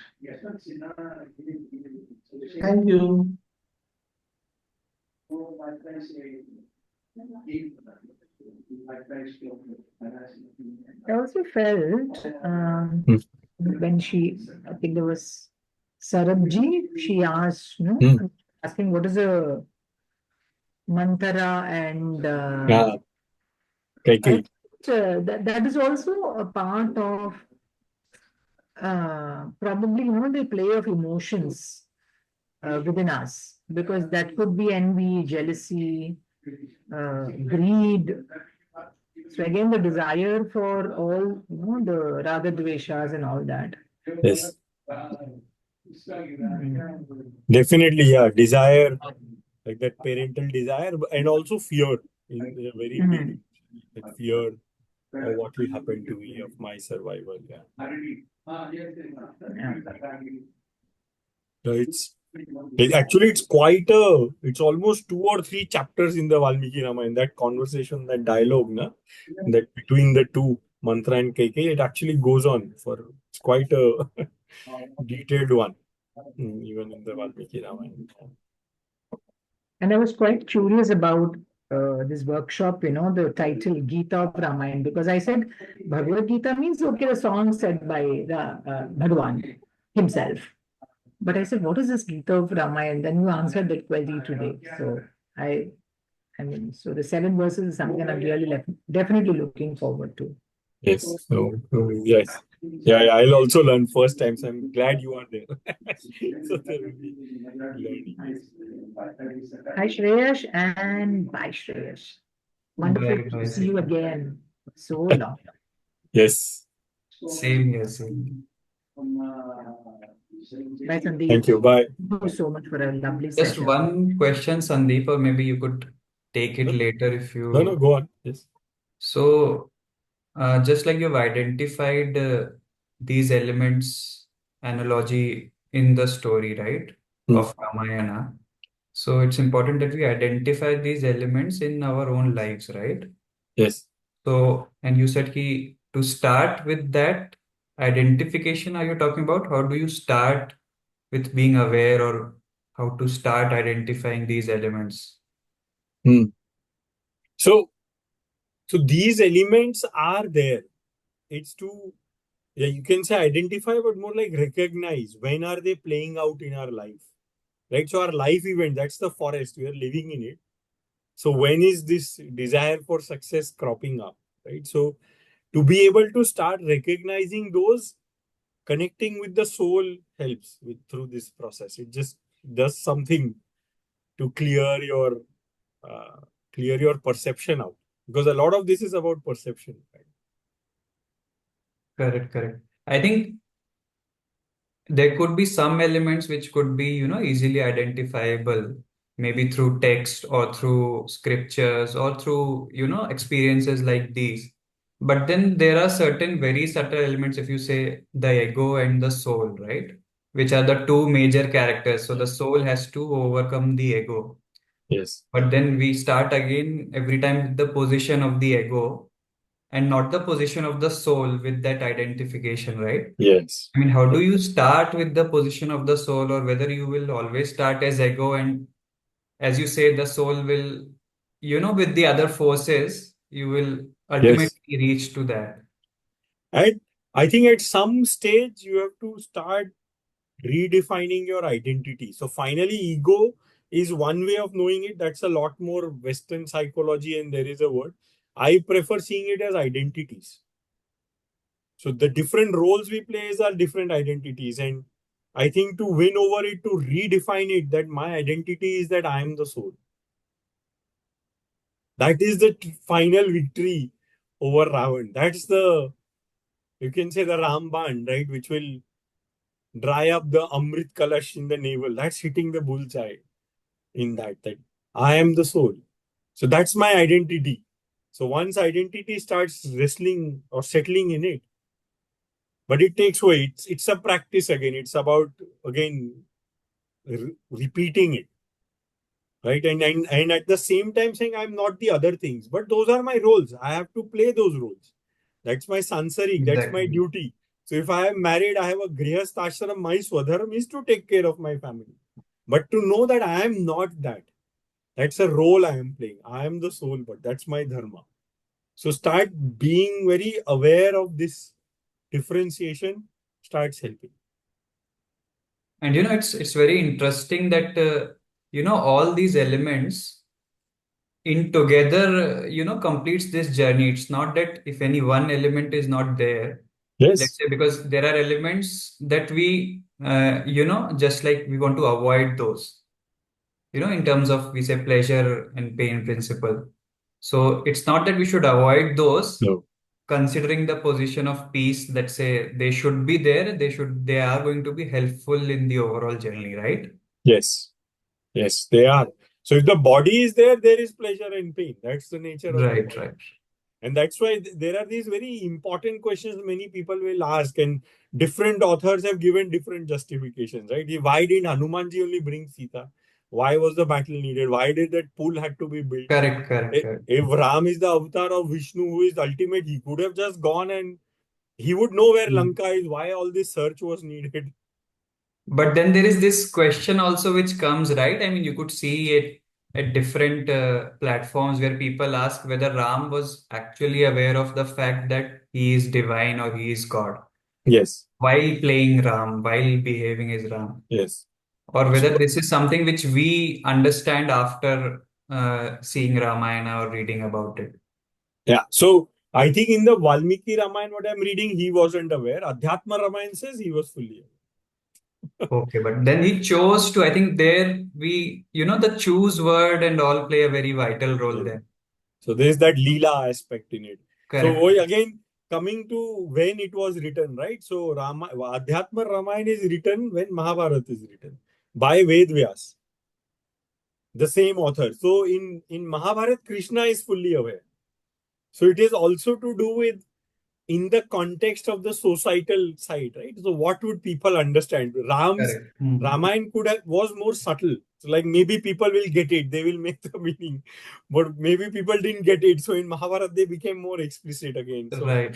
Speaker 9: Thank you.
Speaker 4: I also felt when I think there was Sarabji, she asked, asking what is a mantra and
Speaker 2: Okay.
Speaker 4: that is also a part of probably the play of emotions within us, because that could be envy, jealousy, greed. So again, the desire for all the raga dveshas and all that.
Speaker 2: Yes. Definitely, yeah. Desire, like that parental desire, and also fear in a very big, that fear of what will happen to me, of my survival. Yeah. So it's almost 2 or 3 chapters in the Valmiki Ramayana, that conversation, that dialogue, that between the two, mantra and Keikei, it actually goes on for it's quite a detailed one, even in the Valmiki Ramayana.
Speaker 4: And I was quite curious about this workshop, the title Gita of Ramayana, because I said Bhagavad Gita means, okay, the song said by Bhagavan himself. But I said, what is this Gita of Ramayana? Then you answered that query today. So so the 7 verses is something I'm really definitely looking forward to.
Speaker 2: Yes. So, yes. Yeah, I'll also learn first time. So I'm glad you are there. So there will be learning.
Speaker 4: Hi, Shreyash, and bye, Shreyash. Wonderful
Speaker 3: Bye,
Speaker 4: to
Speaker 3: bye.
Speaker 4: see you again. So long.
Speaker 2: Yes.
Speaker 3: Same here, same.
Speaker 4: Bye, Sandeep.
Speaker 2: Thank you. Bye.
Speaker 4: Thank you so much for a lovely
Speaker 3: Just
Speaker 4: session.
Speaker 3: one question, Sandeep, or maybe you could take it later if
Speaker 2: No,
Speaker 3: you.
Speaker 2: go on. Yes.
Speaker 3: So, just like you've identified these elements, analogy in the story, right, of Ramayana. So it's important that we identify these elements in our own lives, right?
Speaker 2: Yes.
Speaker 3: So, and you said to start with that identification, are you talking about? How do you start with being aware, or how to start identifying these elements?
Speaker 2: So these elements are there. It's to, yeah, you can say identify, but more like recognize when are they playing out in our life, right? So our life event, that's the forest, we are living in it. So when is this desire for success cropping up, right? So to be able to start recognizing those, connecting with the soul helps through this process. It just does something to uh, clear your perception out, because a lot of this is about perception, right?
Speaker 3: Correct. I think there could be some elements which could be, easily identifiable, maybe through text or through scriptures or through, experiences like these. But then there are certain very subtle elements, if you say the ego and the soul, right? Which are the two major characters. So the soul has to overcome the ego.
Speaker 2: Yes.
Speaker 3: But then we start again every time with the position of the ego and not the position of the soul with that identification, right?
Speaker 2: Yes.
Speaker 3: I mean, how do you start with the position of the soul, or whether you will always start as ego and, as you say, the soul will, with the other forces, you will ultimately
Speaker 2: Yes.
Speaker 3: reach to that.
Speaker 2: And I think at some stage you have to start redefining your identity. So finally, ego is one way of knowing it. That's a lot more Western psychology, and there is a word. I prefer seeing it as identities. So the different roles we play are different identities. And I think to win over it, to redefine it, that my identity is that I am the soul. That is the final victory over Ravan. That's you can say the Raamaayan, right? Which will dry up the Amrit Kalash in the navel. That's hitting the bullseye in that I am the soul. So that's my identity. So once identity starts wrestling or settling in it, but it takes away. It's a practice again. It's about again repeating it, right? And at the same time saying I'm not the other things, but those are my roles. I have to play those roles. That's my sansarik. That's my
Speaker 3: Exactly.
Speaker 2: duty. So if I am married, I have a grihast ashram. My swadharma is to take care of my family. But to know that I am not that. That's a role I am playing. I am the soul, but that's my dharma. So start being very aware of this differentiation, starts helping.
Speaker 3: And it's very interesting that all these elements in together completes this journey. It's not that if any one element is not there, let's
Speaker 2: Yes.
Speaker 3: say, because there are elements that we just like we want to avoid those, in terms of, we say, pleasure and pain principle. So it's not that we should avoid those,
Speaker 2: No.
Speaker 3: considering the position of peace, that say they should be there, they are going to be helpful in the overall journey, right?
Speaker 2: Yes. Yes, they are. So if the body is there, there is pleasure and pain. That's the nature of the body.
Speaker 3: Right.
Speaker 2: And that's why there are these very important questions many people will ask, and different authors have given different justifications, right? Why didn't Hanumanji only bring Sita? Why was the battle needed? Why did that pool had to be built?
Speaker 3: Correct.
Speaker 2: If Ram is the avatar of Vishnu, who is the ultimate, he could have just gone and he would know where Lanka is. Why all this search was needed?
Speaker 3: But then there is this question also which comes, right? I mean, you could see it at different platforms where people ask whether Ram was actually aware of the fact that he is divine or he is God
Speaker 2: Yes,
Speaker 3: while playing Ram, while behaving as Ram,
Speaker 2: yes.
Speaker 3: or
Speaker 2: So,
Speaker 3: whether this is something which we understand after seeing Ramayana or reading about it.
Speaker 2: yeah. So I think in the Valmiki Ramayana, what I'm reading, he wasn't aware. Adhyatma Ramayana says he was fully aware.
Speaker 3: Okay, but then he chose to, I think there we, the choose word and all play a very vital role
Speaker 2: Yeah.
Speaker 3: there.
Speaker 2: So there's that Leela aspect in it. So
Speaker 3: Correct.
Speaker 2: again, coming to when it was written, right? So Adhyatma Ramayana is written when Mahabharata is written by Ved Vyas, the same author. So in Mahabharata, Krishna is fully aware. So it is also to do with in the context of the societal side, right? So what would people understand? Ram's
Speaker 3: Correct.
Speaker 2: Ramayana was more subtle. So like maybe people will get it, they will make the meaning, but maybe people didn't get it. So in Mahabharata they became more explicit again. So
Speaker 3: Right.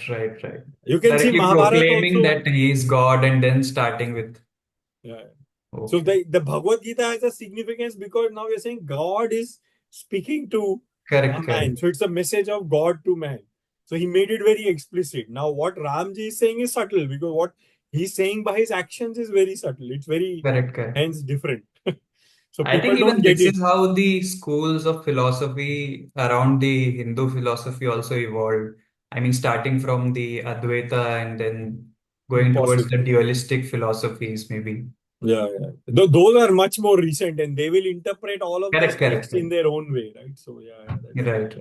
Speaker 2: you can see
Speaker 3: Directly
Speaker 2: Mahabharata
Speaker 3: proclaiming
Speaker 2: also.
Speaker 3: that he is God and then starting with.
Speaker 2: Yeah. So
Speaker 3: Okay.
Speaker 2: the Bhagavad Gita has a significance because now we're saying God is speaking to a
Speaker 3: Correct.
Speaker 2: man. So it's a message of God to man. So he made it very explicit. Now what Ramji is saying is subtle because what he's saying by his actions is very subtle. It's very
Speaker 3: Correct.
Speaker 2: hence different. So
Speaker 3: I
Speaker 2: people
Speaker 3: think
Speaker 2: don't
Speaker 3: even
Speaker 2: get
Speaker 3: this
Speaker 2: it.
Speaker 3: is how the schools of philosophy around the Hindu philosophy also evolved. I mean, starting from the Advaita and then going towards the
Speaker 2: Possibly.
Speaker 3: dualistic philosophies, maybe.
Speaker 2: Yeah. Those are much more recent and they will interpret all of these
Speaker 3: Correct.
Speaker 2: texts in their own way, right? So that's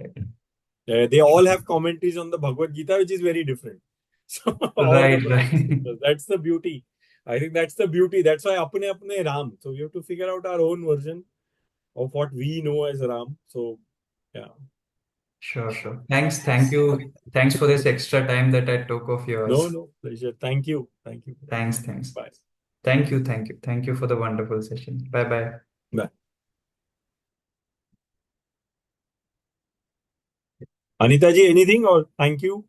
Speaker 3: Right.
Speaker 2: they all have commentaries on the Bhagavad Gita, which is very different. So all the brothers,
Speaker 3: Right.
Speaker 2: that's the beauty. I think that's the beauty. That's why apne apne Ram. So we have to figure out our own version of what we know as Ram. So yeah.
Speaker 3: Sure. Thanks. Thank you. Thanks for this extra time that I took of yours.
Speaker 2: No, pleasure. Thank you. Thank you.
Speaker 3: Thanks.
Speaker 2: Bye.
Speaker 3: Thank you for the wonderful session. Bye.
Speaker 2: Bye. Anita ji, anything or thank you?